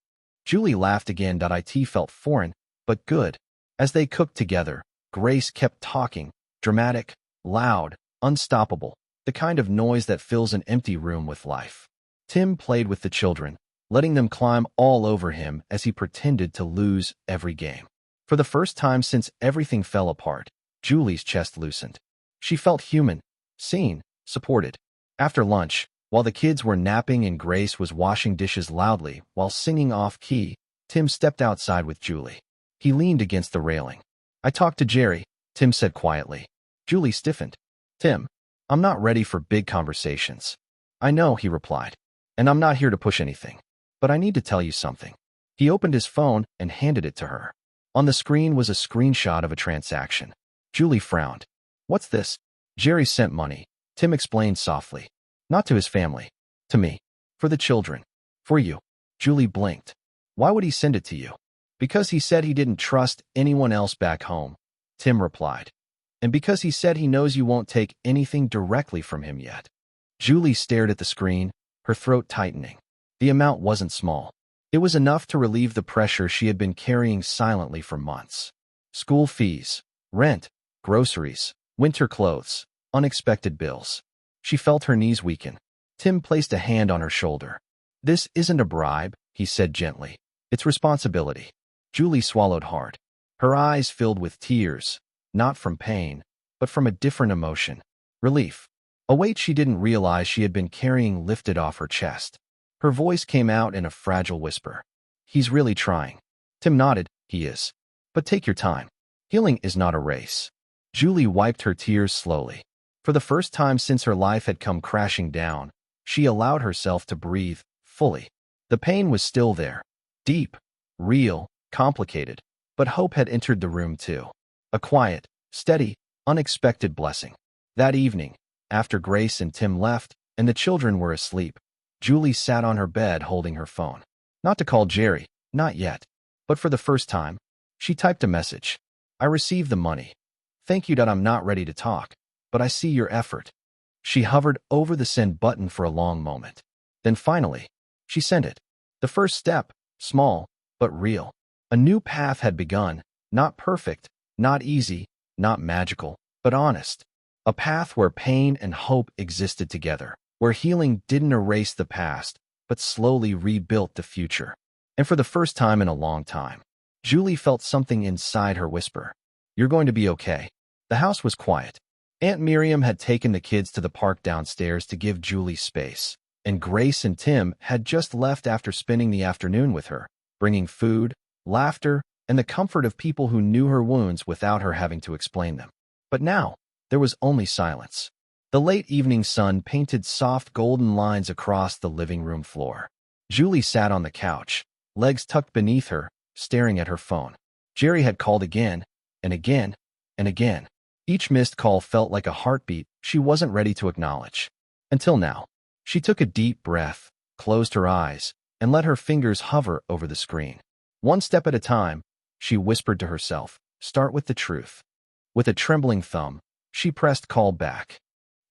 Julie laughed again. It felt foreign, but good. As they cooked together, Grace kept talking, dramatic, loud, unstoppable, the kind of noise that fills an empty room with life. Tim played with the children, letting them climb all over him as he pretended to lose every game. For the first time since everything fell apart, Julie's chest loosened. She felt human, seen, supported. After lunch, while the kids were napping and Grace was washing dishes loudly while singing off-key, Tim stepped outside with Julie. He leaned against the railing. I talked to Jerry, Tim said quietly. Julie stiffened. Tim, I'm not ready for big conversations. I know, he replied. And I'm not here to push anything. But I need to tell you something. He opened his phone and handed it to her. On the screen was a screenshot of a transaction. Julie frowned. What's this? Jerry sent money, Tim explained softly. Not to his family. To me. For the children. For you. Julie blinked. Why would he send it to you? Because he said he didn't trust anyone else back home, Tim replied. And because he said he knows you won't take anything directly from him yet. Julie stared at the screen, her throat tightening. The amount wasn't small. It was enough to relieve the pressure she had been carrying silently for months. School fees, rent, groceries, winter clothes, unexpected bills. She felt her knees weaken. Tim placed a hand on her shoulder. This isn't a bribe, he said gently. It's responsibility. Julie swallowed hard. Her eyes filled with tears, not from pain, but from a different emotion. Relief. A weight she didn't realize she had been carrying lifted off her chest. Her voice came out in a fragile whisper. He's really trying. Tim nodded. He is. But take your time. Healing is not a race. Julie wiped her tears slowly. For the first time since her life had come crashing down, she allowed herself to breathe fully. The pain was still there. Deep, real, complicated. But hope had entered the room too. A quiet, steady, unexpected blessing. That evening, after Grace and Tim left, and the children were asleep, Julie sat on her bed holding her phone. Not to call Jerry, not yet. But for the first time, she typed a message. I received the money. Thank you. I'm not ready to talk, but I see your effort. She hovered over the send button for a long moment. Then finally, she sent it. The first step, small, but real. A new path had begun, not perfect, not easy, not magical, but honest. A path where pain and hope existed together, where healing didn't erase the past, but slowly rebuilt the future. And for the first time in a long time, Julie felt something inside her whisper. You're going to be okay. The house was quiet. Aunt Miriam had taken the kids to the park downstairs to give Julie space, and Grace and Tim had just left after spending the afternoon with her, bringing food, laughter, and the comfort of people who knew her wounds without her having to explain them. But now, there was only silence. The late evening sun painted soft golden lines across the living room floor. Julie sat on the couch, legs tucked beneath her, staring at her phone. Jerry had called again, and again, and again. Each missed call felt like a heartbeat she wasn't ready to acknowledge. Until now. She took a deep breath, closed her eyes, and let her fingers hover over the screen. One step at a time, she whispered to herself, start with the truth. With a trembling thumb, she pressed call back.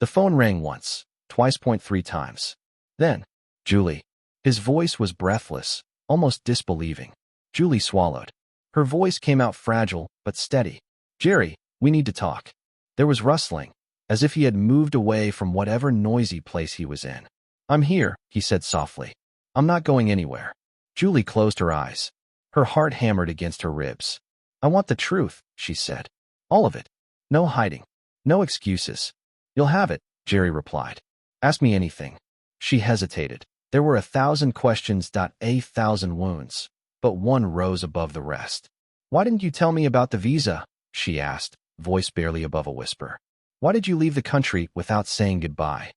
The phone rang once, twice, 3 times. Then, Julie. His voice was breathless, almost disbelieving. Julie swallowed. Her voice came out fragile, but steady. Jerry, we need to talk. There was rustling, as if he had moved away from whatever noisy place he was in. I'm here, he said softly. I'm not going anywhere. Julie closed her eyes. Her heart hammered against her ribs. I want the truth, she said. All of it. No hiding. No excuses. You'll have it, Jerry replied. Ask me anything. She hesitated. There were 1,000 questions, 1,000 wounds, but one rose above the rest. Why didn't you tell me about the visa? She asked, voice barely above a whisper. Why did you leave the country without saying goodbye?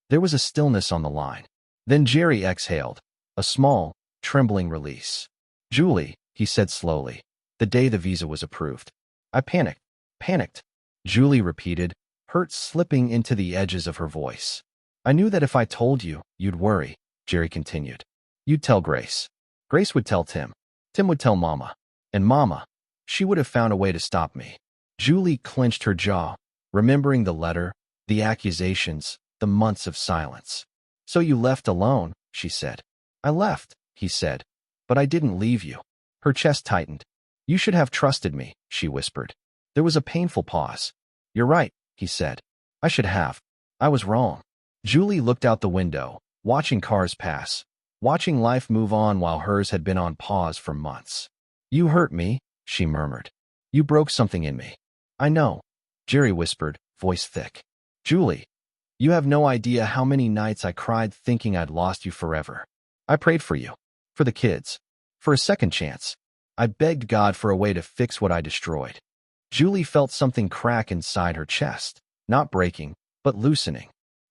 There was a stillness on the line. Then Jerry exhaled, a small, trembling release. Julie, he said slowly, the day the visa was approved. I panicked. Julie repeated, hurt slipping into the edges of her voice. I knew that if I told you, you'd worry, Jerry continued. You'd tell Grace. Grace would tell Tim. Tim would tell Mama. And Mama, she would have found a way to stop me. Julie clenched her jaw, remembering the letter, the accusations, the months of silence. So you left alone, she said. I left, he said. But I didn't leave you. Her chest tightened. You should have trusted me, she whispered. There was a painful pause. You're right, he said. I should have. I was wrong. Julie looked out the window, watching cars pass, watching life move on while hers had been on pause for months. You hurt me, she murmured. You broke something in me. I know, Jerry whispered, voice thick. Julie, you have no idea how many nights I cried thinking I'd lost you forever. I prayed for you, for the kids, for a second chance. I begged God for a way to fix what I destroyed. Julie felt something crack inside her chest, not breaking, but loosening.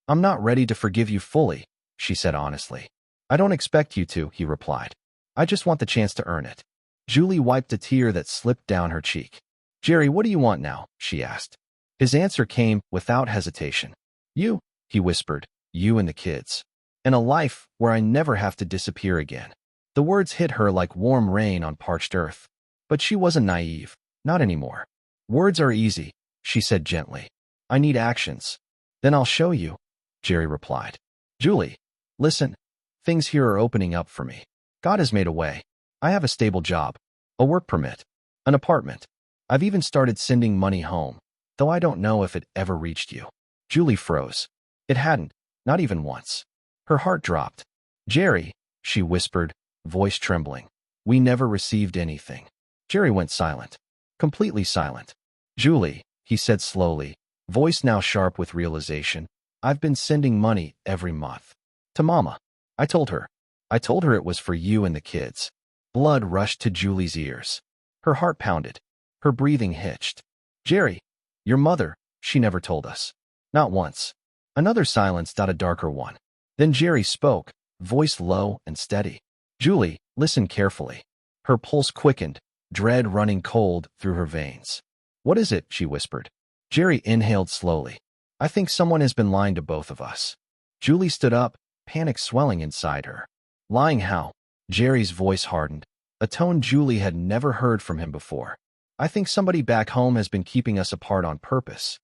I'm not ready to forgive you fully, she said honestly. I don't expect you to, he replied. I just want the chance to earn it. Julie wiped a tear that slipped down her cheek. Jerry, what do you want now? She asked. His answer came without hesitation. You, he whispered, you and the kids. And a life where I never have to disappear again. The words hit her like warm rain on parched earth. But she wasn't naive, not anymore. Words are easy, she said gently. I need actions. Then I'll show you, Jerry replied. Julie, listen, things here are opening up for me. God has made a way. I have a stable job, a work permit, an apartment. I've even started sending money home, though I don't know if it ever reached you. Julie froze. It hadn't, not even once. Her heart dropped. Jerry, she whispered, voice trembling. We never received anything. Jerry went silent, completely silent. Julie, he said slowly, voice now sharp with realization. I've been sending money every month. To Mama. I told her it was for you and the kids. Blood rushed to Julie's ears. Her heart pounded. Her breathing hitched. Jerry, your mother, she never told us. Not once. Another silence, a darker one. Then Jerry spoke, voice low and steady. Julie, listen carefully. Her pulse quickened, dread running cold through her veins. What is it? She whispered. Jerry inhaled slowly. I think someone has been lying to both of us. Julie stood up, panic swelling inside her. Lying how? Jerry's voice hardened, a tone Julie had never heard from him before. I think somebody back home has been keeping us apart on purpose.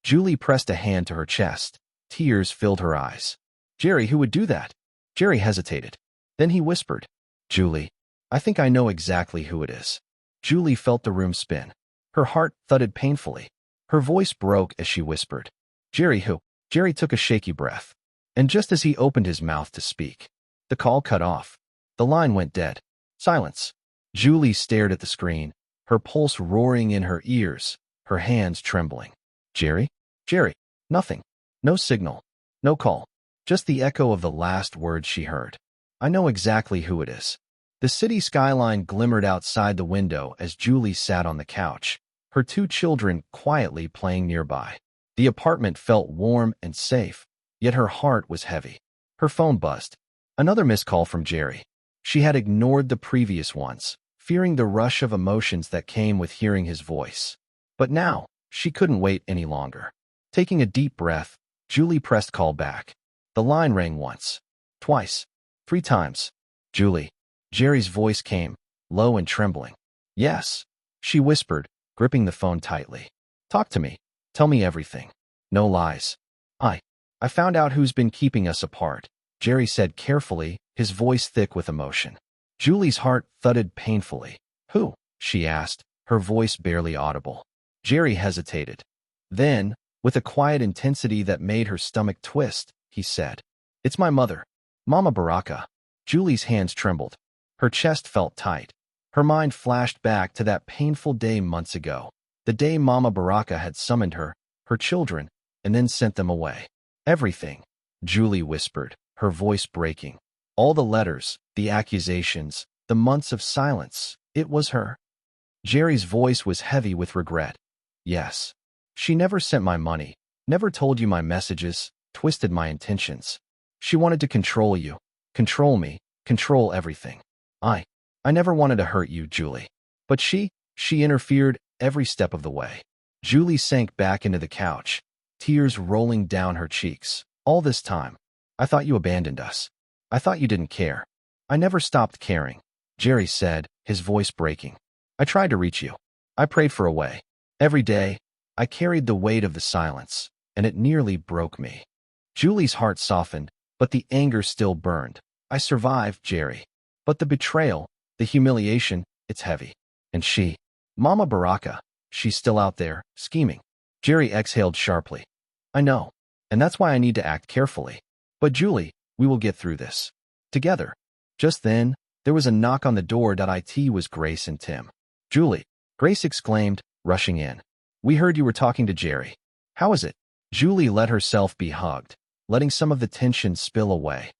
Julie pressed a hand to her chest. Tears filled her eyes. Jerry, who would do that? Jerry hesitated. Then he whispered, Julie, I think I know exactly who it is. Julie felt the room spin. Her heart thudded painfully. Her voice broke as she whispered, Jerry who? Jerry took a shaky breath. And just as he opened his mouth to speak, the call cut off. The line went dead. Silence. Julie stared at the screen, her pulse roaring in her ears, her hands trembling. Jerry? Jerry. Nothing. No signal. No call. Just the echo of the last words she heard. I know exactly who it is. The city skyline glimmered outside the window as Julie sat on the couch, her two children quietly playing nearby. The apartment felt warm and safe, yet her heart was heavy. Her phone buzzed. Another missed call from Jerry. She had ignored the previous ones, fearing the rush of emotions that came with hearing his voice. But now, she couldn't wait any longer. Taking a deep breath, Julie pressed call back. The line rang once, twice, 3 times. Julie. Jerry's voice came, low and trembling. Yes, she whispered, gripping the phone tightly. Talk to me. Tell me everything. No lies. I found out who's been keeping us apart, Jerry said carefully, his voice thick with emotion. Julie's heart thudded painfully. Who? She asked, her voice barely audible. Jerry hesitated. Then, with a quiet intensity that made her stomach twist, he said, It's my mother, Mama Baraka. Julie's hands trembled. Her chest felt tight. Her mind flashed back to that painful day months ago, the day Mama Baraka had summoned her, her children, and then sent them away. Everything, Julie whispered, her voice breaking. All the letters, the accusations, the months of silence, it was her. Jerry's voice was heavy with regret. Yes. She never sent my money, never told you my messages, twisted my intentions. She wanted to control you, control me, control everything. I never wanted to hurt you, Julie. But she interfered every step of the way. Julie sank back into the couch, tears rolling down her cheeks. All this time, I thought you abandoned us. I thought you didn't care. I never stopped caring, Jerry said, his voice breaking. I tried to reach you. I prayed for a way. Every day, I carried the weight of the silence, and it nearly broke me. Julie's heart softened, but the anger still burned. I survived, Jerry. But the betrayal, the humiliation, it's heavy. And she, Mama Baraka, she's still out there, scheming. Jerry exhaled sharply. I know. And that's why I need to act carefully. But Julie, we will get through this. Together. Just then, there was a knock on the door. It was Grace and Tim. Julie, Grace exclaimed, rushing in. We heard you were talking to Jerry. How is it? Julie let herself be hugged, letting some of the tension spill away.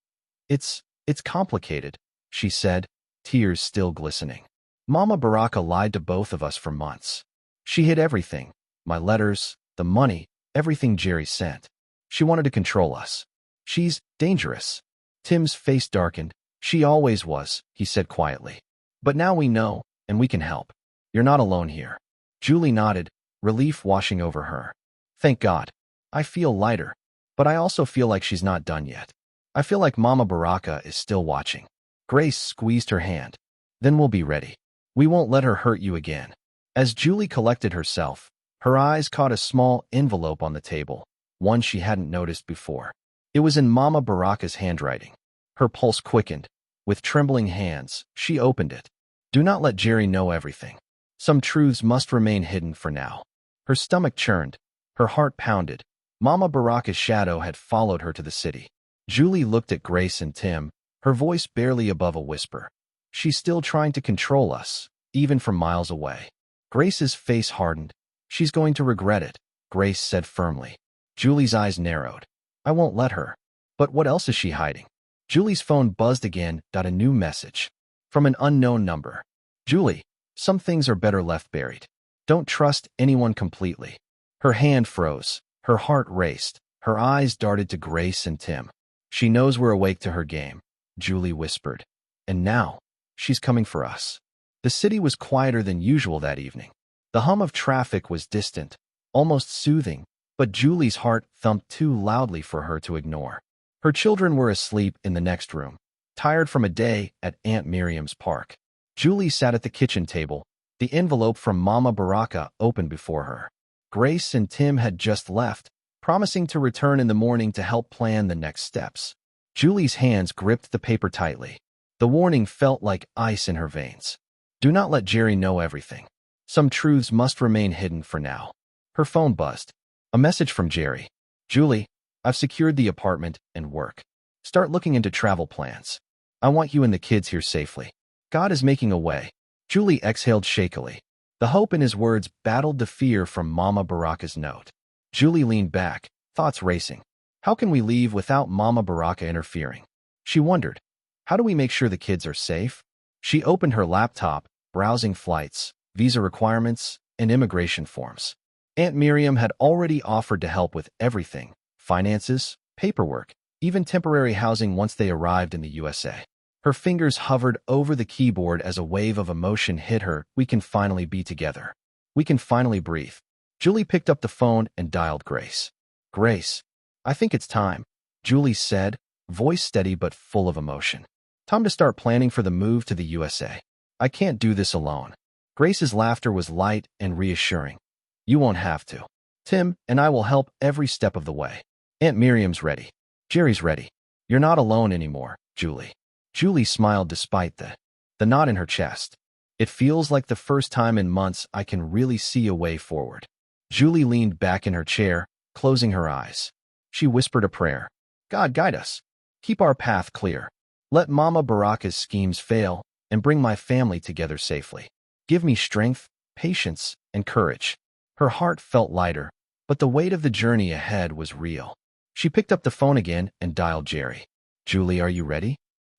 It's complicated, she said, tears still glistening. Mama Baraka lied to both of us for months. She hid everything, my letters, the money, everything Jerry sent. She wanted to control us. She's dangerous. Tim's face darkened. She always was, he said quietly. But now we know, and we can help. You're not alone here. Julie nodded, relief washing over her. Thank God. I feel lighter. But I also feel like she's not done yet. I feel like Mama Baraka is still watching. Grace squeezed her hand. Then we'll be ready. We won't let her hurt you again. As Julie collected herself, her eyes caught a small envelope on the table, one she hadn't noticed before. It was in Mama Baraka's handwriting. Her pulse quickened. With trembling hands, she opened it. Do not let Jerry know everything. Some truths must remain hidden for now. Her stomach churned. Her heart pounded. Mama Baraka's shadow had followed her to the city. Julie looked at Grace and Tim, her voice barely above a whisper. She's still trying to control us, even from miles away. Grace's face hardened. She's going to regret it, Grace said firmly. Julie's eyes narrowed. I won't let her. But what else is she hiding? Julie's phone buzzed again. A new message. From an unknown number. Julie, some things are better left buried. Don't trust anyone completely. Her hand froze. Her heart raced. Her eyes darted to Grace and Tim. She knows we're awake to her game, Julie whispered. And now, she's coming for us. The city was quieter than usual that evening. The hum of traffic was distant, almost soothing, but Julie's heart thumped too loudly for her to ignore. Her children were asleep in the next room, tired from a day at Aunt Miriam's park. Julie sat at the kitchen table, the envelope from Mama Baraka open before her. Grace and Tim had just left, promising to return in the morning to help plan the next steps. Julie's hands gripped the paper tightly. The warning felt like ice in her veins. Do not let Jerry know everything. Some truths must remain hidden for now. Her phone buzzed. A message from Jerry. Julie, I've secured the apartment and work. Start looking into travel plans. I want you and the kids here safely. God is making a way. Julie exhaled shakily. The hope in his words battled the fear from Mama Baraka's note. Julie leaned back, thoughts racing. How can we leave without Mama Baraka interfering? She wondered. How do we make sure the kids are safe? She opened her laptop, browsing flights, visa requirements, and immigration forms. Aunt Miriam had already offered to help with everything, finances, paperwork, even temporary housing once they arrived in the USA. Her fingers hovered over the keyboard as a wave of emotion hit her. We can finally be together. We can finally breathe. Julie picked up the phone and dialed Grace. Grace, I think it's time, Julie said, voice steady but full of emotion. Time to start planning for the move to the USA. I can't do this alone. Grace's laughter was light and reassuring. You won't have to. Tim and I will help every step of the way. Aunt Miriam's ready. Jerry's ready. You're not alone anymore, Julie. Julie smiled despite the knot in her chest. It feels like the first time in months I can really see a way forward. Julie leaned back in her chair, closing her eyes. She whispered a prayer. God guide us. Keep our path clear. Let Mama Baraka's schemes fail and bring my family together safely. Give me strength, patience, and courage. Her heart felt lighter, but the weight of the journey ahead was real. She picked up the phone again and dialed Jerry. Julie, are you ready?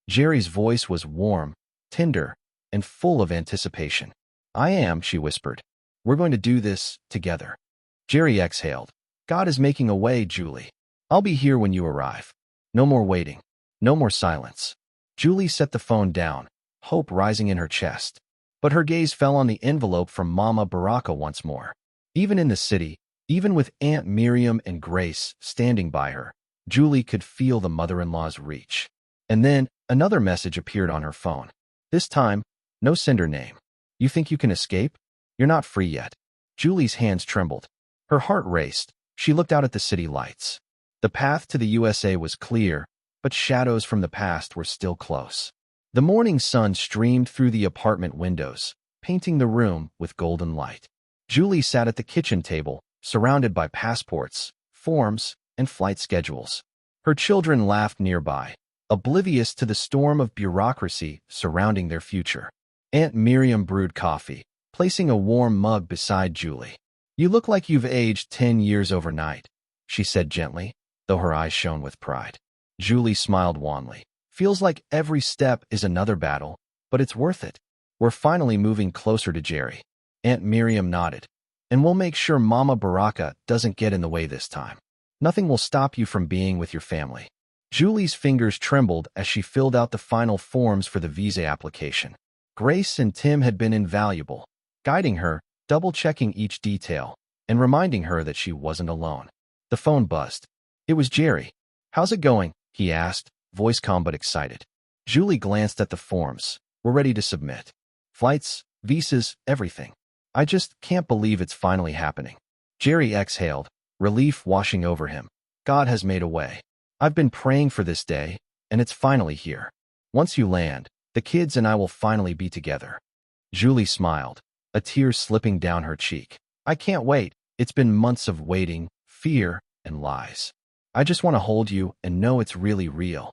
Jerry's voice was warm, tender, and full of anticipation. I am, she whispered. We're going to do this together. Jerry exhaled. God is making a way, Julie. I'll be here when you arrive. No more waiting. No more silence. Julie set the phone down, hope rising in her chest. But her gaze fell on the envelope from Mama Baraka once more. Even in the city, even with Aunt Miriam and Grace standing by her, Julie could feel the mother-in-law's reach. And then another message appeared on her phone. This time, no sender name. You think you can escape? You're not free yet. Julie's hands trembled. Her heart raced. She looked out at the city lights. The path to the USA was clear, but shadows from the past were still close. The morning sun streamed through the apartment windows, painting the room with golden light. Julie sat at the kitchen table, surrounded by passports, forms, and flight schedules. Her children laughed nearby, oblivious to the storm of bureaucracy surrounding their future. Aunt Miriam brewed coffee, placing a warm mug beside Julie. "You look like you've aged 10 years overnight," she said gently, though her eyes shone with pride. Julie smiled wanly. "Feels like every step is another battle, but it's worth it. We're finally moving closer to Jerry." Aunt Miriam nodded. "And we'll make sure Mama Baraka doesn't get in the way this time. Nothing will stop you from being with your family." Julie's fingers trembled as she filled out the final forms for the visa application. Grace and Tim had been invaluable, guiding her, double-checking each detail, and reminding her that she wasn't alone. The phone buzzed. It was Jerry. "How's it going?" he asked, voice calm but excited. Julie glanced at the forms. "We're ready to submit. Flights, visas, everything. I just can't believe it's finally happening." Jerry exhaled, relief washing over him. "God has made a way. I've been praying for this day, and it's finally here. Once you land, the kids and I will finally be together." Julie smiled, a tear slipping down her cheek. "I can't wait. It's been months of waiting, fear, and lies. I just want to hold you and know it's really real."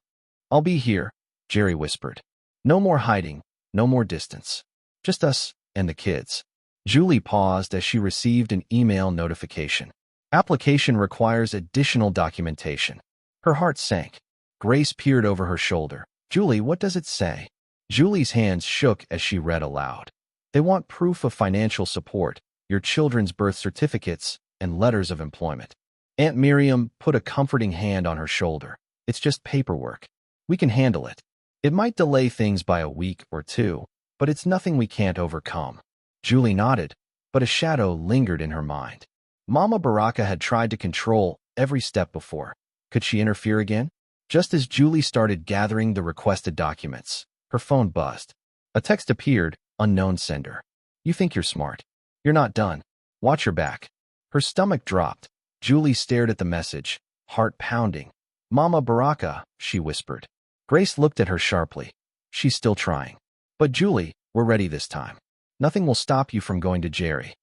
"I'll be here," Jerry whispered. "No more hiding, no more distance. Just us and the kids." Julie paused as she received an email notification. "Application requires additional documentation." Her heart sank. Grace peered over her shoulder. "Julie, what does it say?" Julie's hands shook as she read aloud. "They want proof of financial support, your children's birth certificates, and letters of employment." Aunt Miriam put a comforting hand on her shoulder. "It's just paperwork. We can handle it. It might delay things by a week or two, but it's nothing we can't overcome." Julie nodded, but a shadow lingered in her mind. Mama Baraka had tried to control every step before. Could she interfere again? Just as Julie started gathering the requested documents, her phone buzzed. A text appeared, unknown sender. "You think you're smart. You're not done. Watch your back." Her stomach dropped. Julie stared at the message, heart pounding. "Mama Baraka," she whispered. Grace looked at her sharply. "She's still trying." "But Julie, we're ready this time. Nothing will stop you from going to Jerry."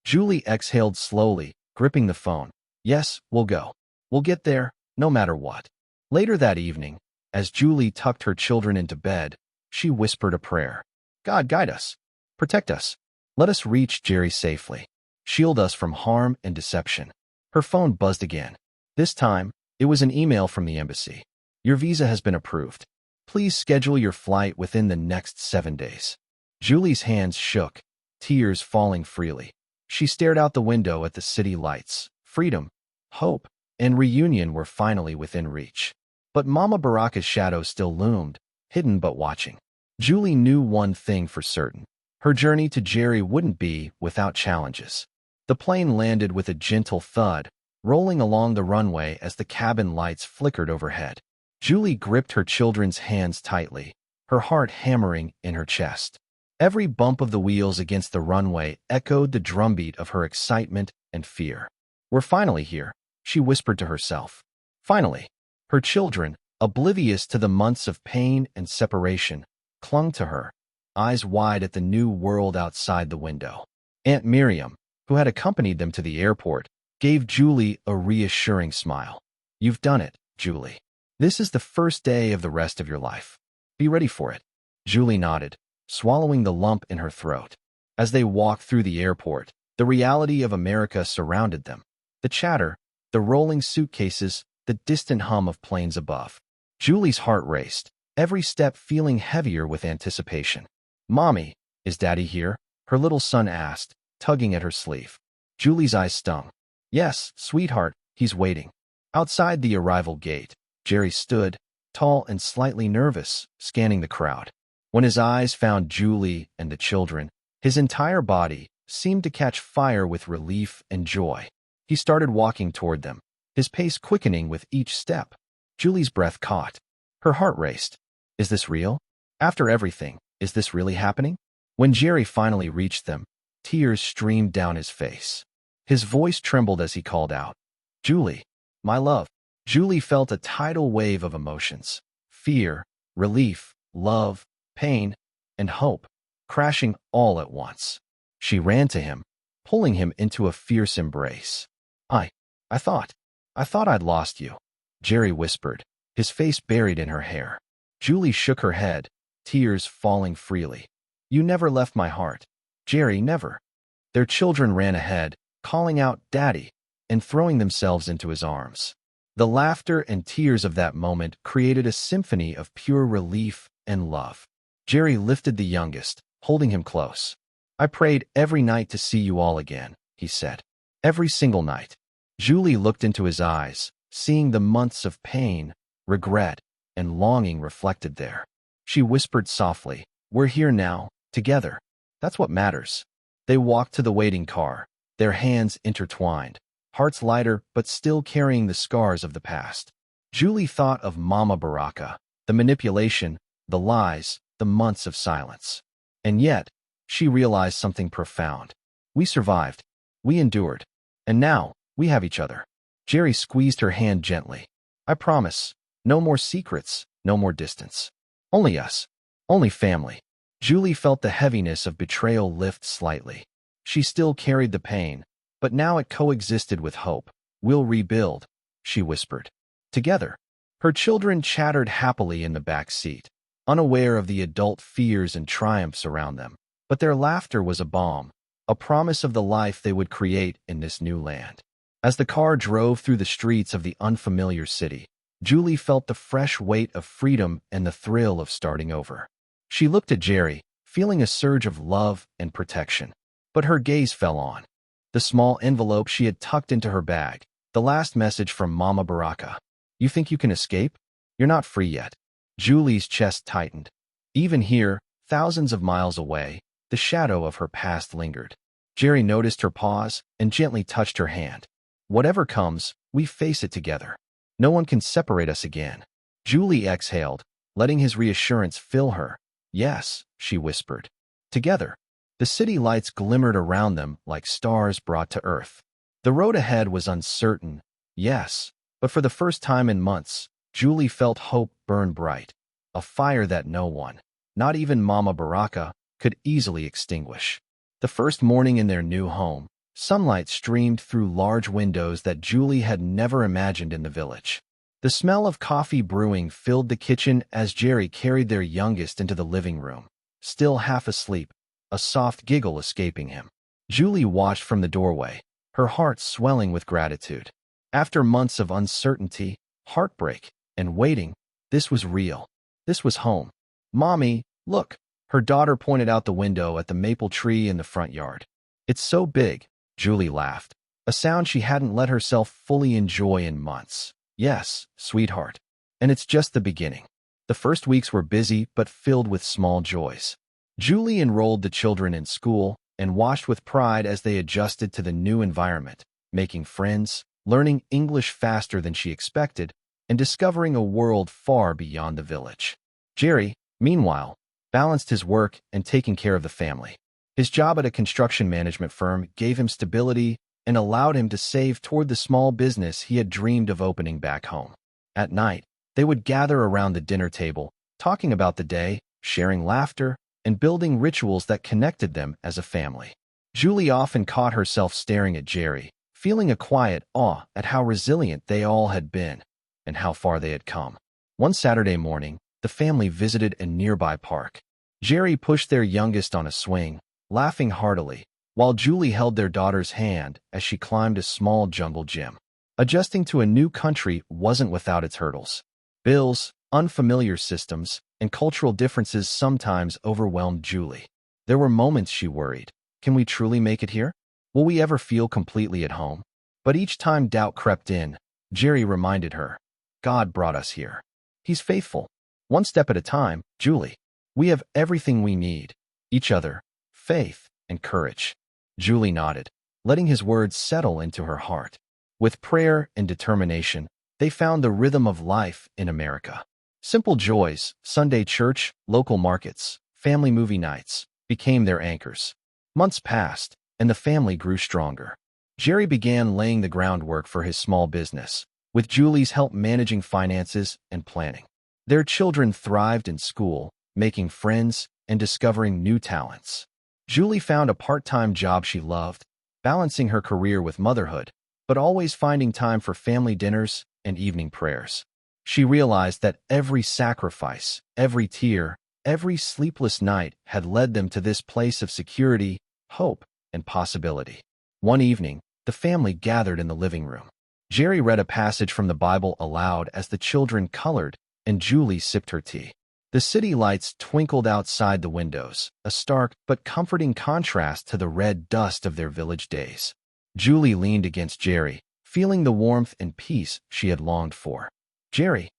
Julie exhaled slowly, gripping the phone. "Yes, we'll go. We'll get there, no matter what." Later that evening, as Julie tucked her children into bed, she whispered a prayer. "God, guide us. Protect us. Let us reach Jerry safely. Shield us from harm and deception." Her phone buzzed again. This time, it was an email from the embassy. "Your visa has been approved. Please schedule your flight within the next 7 days." Julie's hands shook, tears falling freely. She stared out the window at the city lights. Freedom, hope, and reunion were finally within reach. But Mama Baraka's shadow still loomed, hidden but watching. Julie knew one thing for certain. Her journey to Jerry wouldn't be without challenges. The plane landed with a gentle thud, rolling along the runway as the cabin lights flickered overhead. Julie gripped her children's hands tightly, her heart hammering in her chest. Every bump of the wheels against the runway echoed the drumbeat of her excitement and fear. "We're finally here," she whispered to herself. Finally. Her children, oblivious to the months of pain and separation, clung to her, eyes wide at the new world outside the window. Aunt Miriam, who had accompanied them to the airport, gave Julie a reassuring smile. "You've done it, Julie. This is the first day of the rest of your life. Be ready for it." Julie nodded, swallowing the lump in her throat. As they walked through the airport, the reality of America surrounded them. The chatter, the rolling suitcases, the distant hum of planes above. Julie's heart raced, every step feeling heavier with anticipation. "Mommy, is Daddy here?" her little son asked, tugging at her sleeve. Julie's eyes stung. "Yes, sweetheart, he's waiting." Outside the arrival gate, Jerry stood, tall and slightly nervous, scanning the crowd. When his eyes found Julie and the children, his entire body seemed to catch fire with relief and joy. He started walking toward them, his pace quickening with each step. Julie's breath caught. Her heart raced. Is this real? After everything, is this really happening? When Jerry finally reached them, tears streamed down his face. His voice trembled as he called out, "Julie, my love." Julie felt a tidal wave of emotions: fear, relief, love, pain, and hope, crashing all at once. She ran to him, pulling him into a fierce embrace. I, I thought, I thought I'd lost you, Jerry whispered, his face buried in her hair. Julie shook her head, tears falling freely. You never left my heart, Jerry, never. Their children ran ahead, calling out, Daddy, and throwing themselves into his arms. The laughter and tears of that moment created a symphony of pure relief and love. Jerry lifted the youngest, holding him close. I prayed every night to see you all again, he said. Every single night. Julie looked into his eyes, seeing the months of pain, regret, and longing reflected there. She whispered softly, We're here now, together. That's what matters. They walked to the waiting car, their hands intertwined, hearts lighter but still carrying the scars of the past. Julie thought of Mama Baraka, the manipulation, the lies, the months of silence. And yet, she realized something profound. We survived. We endured. And now, we have each other. Jerry squeezed her hand gently. I promise, no more secrets, no more distance. Only us. Only family. Julie felt the heaviness of betrayal lift slightly. She still carried the pain, but now it coexisted with hope. We'll rebuild, she whispered. Together. Her children chattered happily in the back seat, unaware of the adult fears and triumphs around them. But their laughter was a balm, a promise of the life they would create in this new land. As the car drove through the streets of the unfamiliar city, Julie felt the fresh weight of freedom and the thrill of starting over. She looked at Jerry, feeling a surge of love and protection. But her gaze fell on the small envelope she had tucked into her bag, the last message from Mama Baraka. You think you can escape? You're not free yet. Julie's chest tightened. Even here, thousands of miles away, the shadow of her past lingered. Jerry noticed her pause and gently touched her hand. Whatever comes, we face it together. No one can separate us again. Julie exhaled, letting his reassurance fill her. Yes, she whispered. Together. The city lights glimmered around them like stars brought to earth. The road ahead was uncertain, yes, but for the first time in months, Julie felt hope burn bright, a fire that no one, not even Mama Baraka, could easily extinguish. The first morning in their new home, sunlight streamed through large windows that Julie had never imagined in the village. The smell of coffee brewing filled the kitchen as Jerry carried their youngest into the living room, still half asleep, a soft giggle escaping him. Julie watched from the doorway, her heart swelling with gratitude. After months of uncertainty, heartbreak, and waiting, this was real. This was home. Mommy, look. Her daughter pointed out the window at the maple tree in the front yard. It's so big, Julie laughed, a sound she hadn't let herself fully enjoy in months. Yes, sweetheart. And it's just the beginning. The first weeks were busy but filled with small joys. Julie enrolled the children in school and watched with pride as they adjusted to the new environment, making friends, learning English faster than she expected, and discovering a world far beyond the village. Jerry, meanwhile, balanced his work and taking care of the family. His job at a construction management firm gave him stability and allowed him to save toward the small business he had dreamed of opening back home. At night, they would gather around the dinner table, talking about the day, sharing laughter, and building rituals that connected them as a family. Julie often caught herself staring at Jerry, feeling a quiet awe at how resilient they all had been and how far they had come. One Saturday morning, the family visited a nearby park. Jerry pushed their youngest on a swing, laughing heartily, while Julie held their daughter's hand as she climbed a small jungle gym. Adjusting to a new country wasn't without its hurdles. Bills, unfamiliar systems, and cultural differences sometimes overwhelmed Julie. There were moments she worried. Can we truly make it here? Will we ever feel completely at home? But each time doubt crept in, Jerry reminded her, God brought us here. He's faithful. One step at a time, Julie. We have everything we need. Each other, faith, and courage. Julie nodded, letting his words settle into her heart. With prayer and determination, they found the rhythm of life in America. Simple joys, Sunday church, local markets, family movie nights, became their anchors. Months passed, and the family grew stronger. Jerry began laying the groundwork for his small business, with Julie's help managing finances and planning. Their children thrived in school, making friends and discovering new talents. Julie found a part-time job she loved, balancing her career with motherhood, but always finding time for family dinners and evening prayers. She realized that every sacrifice, every tear, every sleepless night had led them to this place of security, hope, and possibility. One evening, the family gathered in the living room. Jerry read a passage from the Bible aloud as the children colored and Julie sipped her tea. The city lights twinkled outside the windows, a stark but comforting contrast to the red dust of their village days. Julie leaned against Jerry, feeling the warmth and peace she had longed for. "Jerry,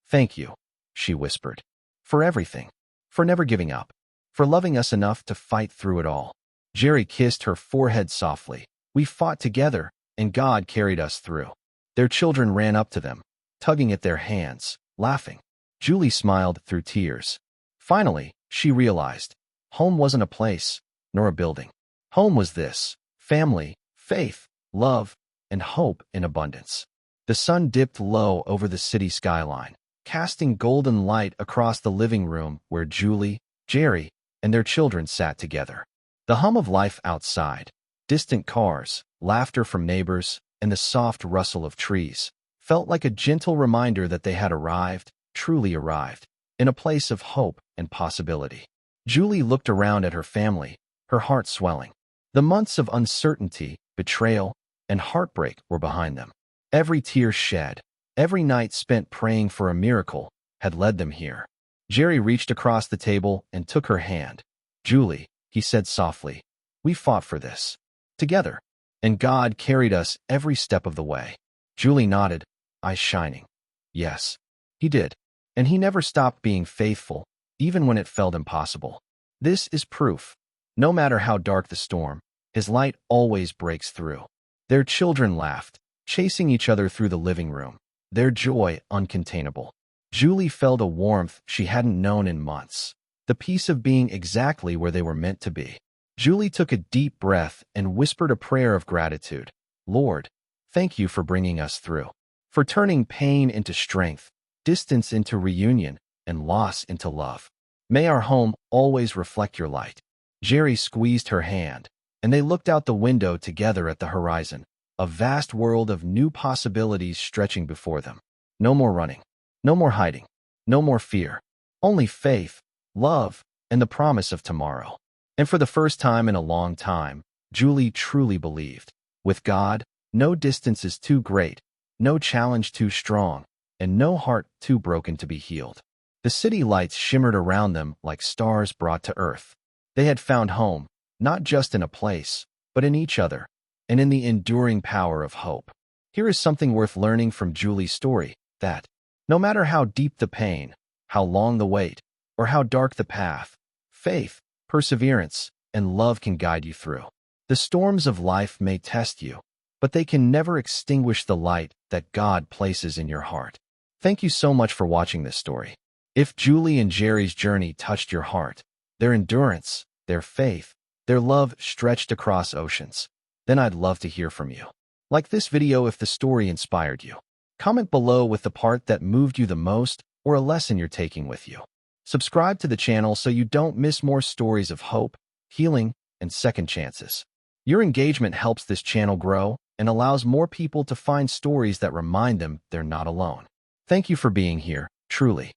thank you," she whispered, "for everything, for never giving up, for loving us enough to fight through it all." Jerry kissed her forehead softly. "We fought together, and God carried us through." Their children ran up to them, tugging at their hands, laughing. Julie smiled through tears. Finally, she realized, home wasn't a place, nor a building. Home was this: family, faith, love, and hope in abundance. The sun dipped low over the city skyline, casting golden light across the living room where Julie, Jerry, and their children sat together. The hum of life outside, distant cars, laughter from neighbors, and the soft rustle of trees felt like a gentle reminder that they had arrived, truly arrived, in a place of hope and possibility. Julie looked around at her family, her heart swelling. The months of uncertainty, betrayal, and heartbreak were behind them. Every tear shed, every night spent praying for a miracle, had led them here. Jerry reached across the table and took her hand. "Julie," he said softly, "we fought for this. Together. And God carried us every step of the way." Julie nodded, eyes shining. "Yes, he did. And he never stopped being faithful, even when it felt impossible. This is proof. No matter how dark the storm, his light always breaks through." Their children laughed, chasing each other through the living room, their joy uncontainable. Julie felt a warmth she hadn't known in months, the peace of being exactly where they were meant to be. Julie took a deep breath and whispered a prayer of gratitude. "Lord, thank you for bringing us through, for turning pain into strength, distance into reunion, and loss into love. May our home always reflect your light." Jerry squeezed her hand, and they looked out the window together at the horizon, a vast world of new possibilities stretching before them. No more running, no more hiding, no more fear, only faith, love, and the promise of tomorrow. And for the first time in a long time, Julie truly believed. With God, no distance is too great, no challenge too strong, and no heart too broken to be healed. The city lights shimmered around them like stars brought to earth. They had found home, not just in a place, but in each other, and in the enduring power of hope. Here is something worth learning from Julie's story, that no matter how deep the pain, how long the wait, or how dark the path, faith, perseverance, and love can guide you through. The storms of life may test you, but they can never extinguish the light that God places in your heart. Thank you so much for watching this story. If Julie and Jerry's journey touched your heart, their endurance, their faith, their love stretched across oceans, then I'd love to hear from you. Like this video if the story inspired you. Comment below with the part that moved you the most or a lesson you're taking with you. Subscribe to the channel so you don't miss more stories of hope, healing, and second chances. Your engagement helps this channel grow and allows more people to find stories that remind them they're not alone. Thank you for being here, truly.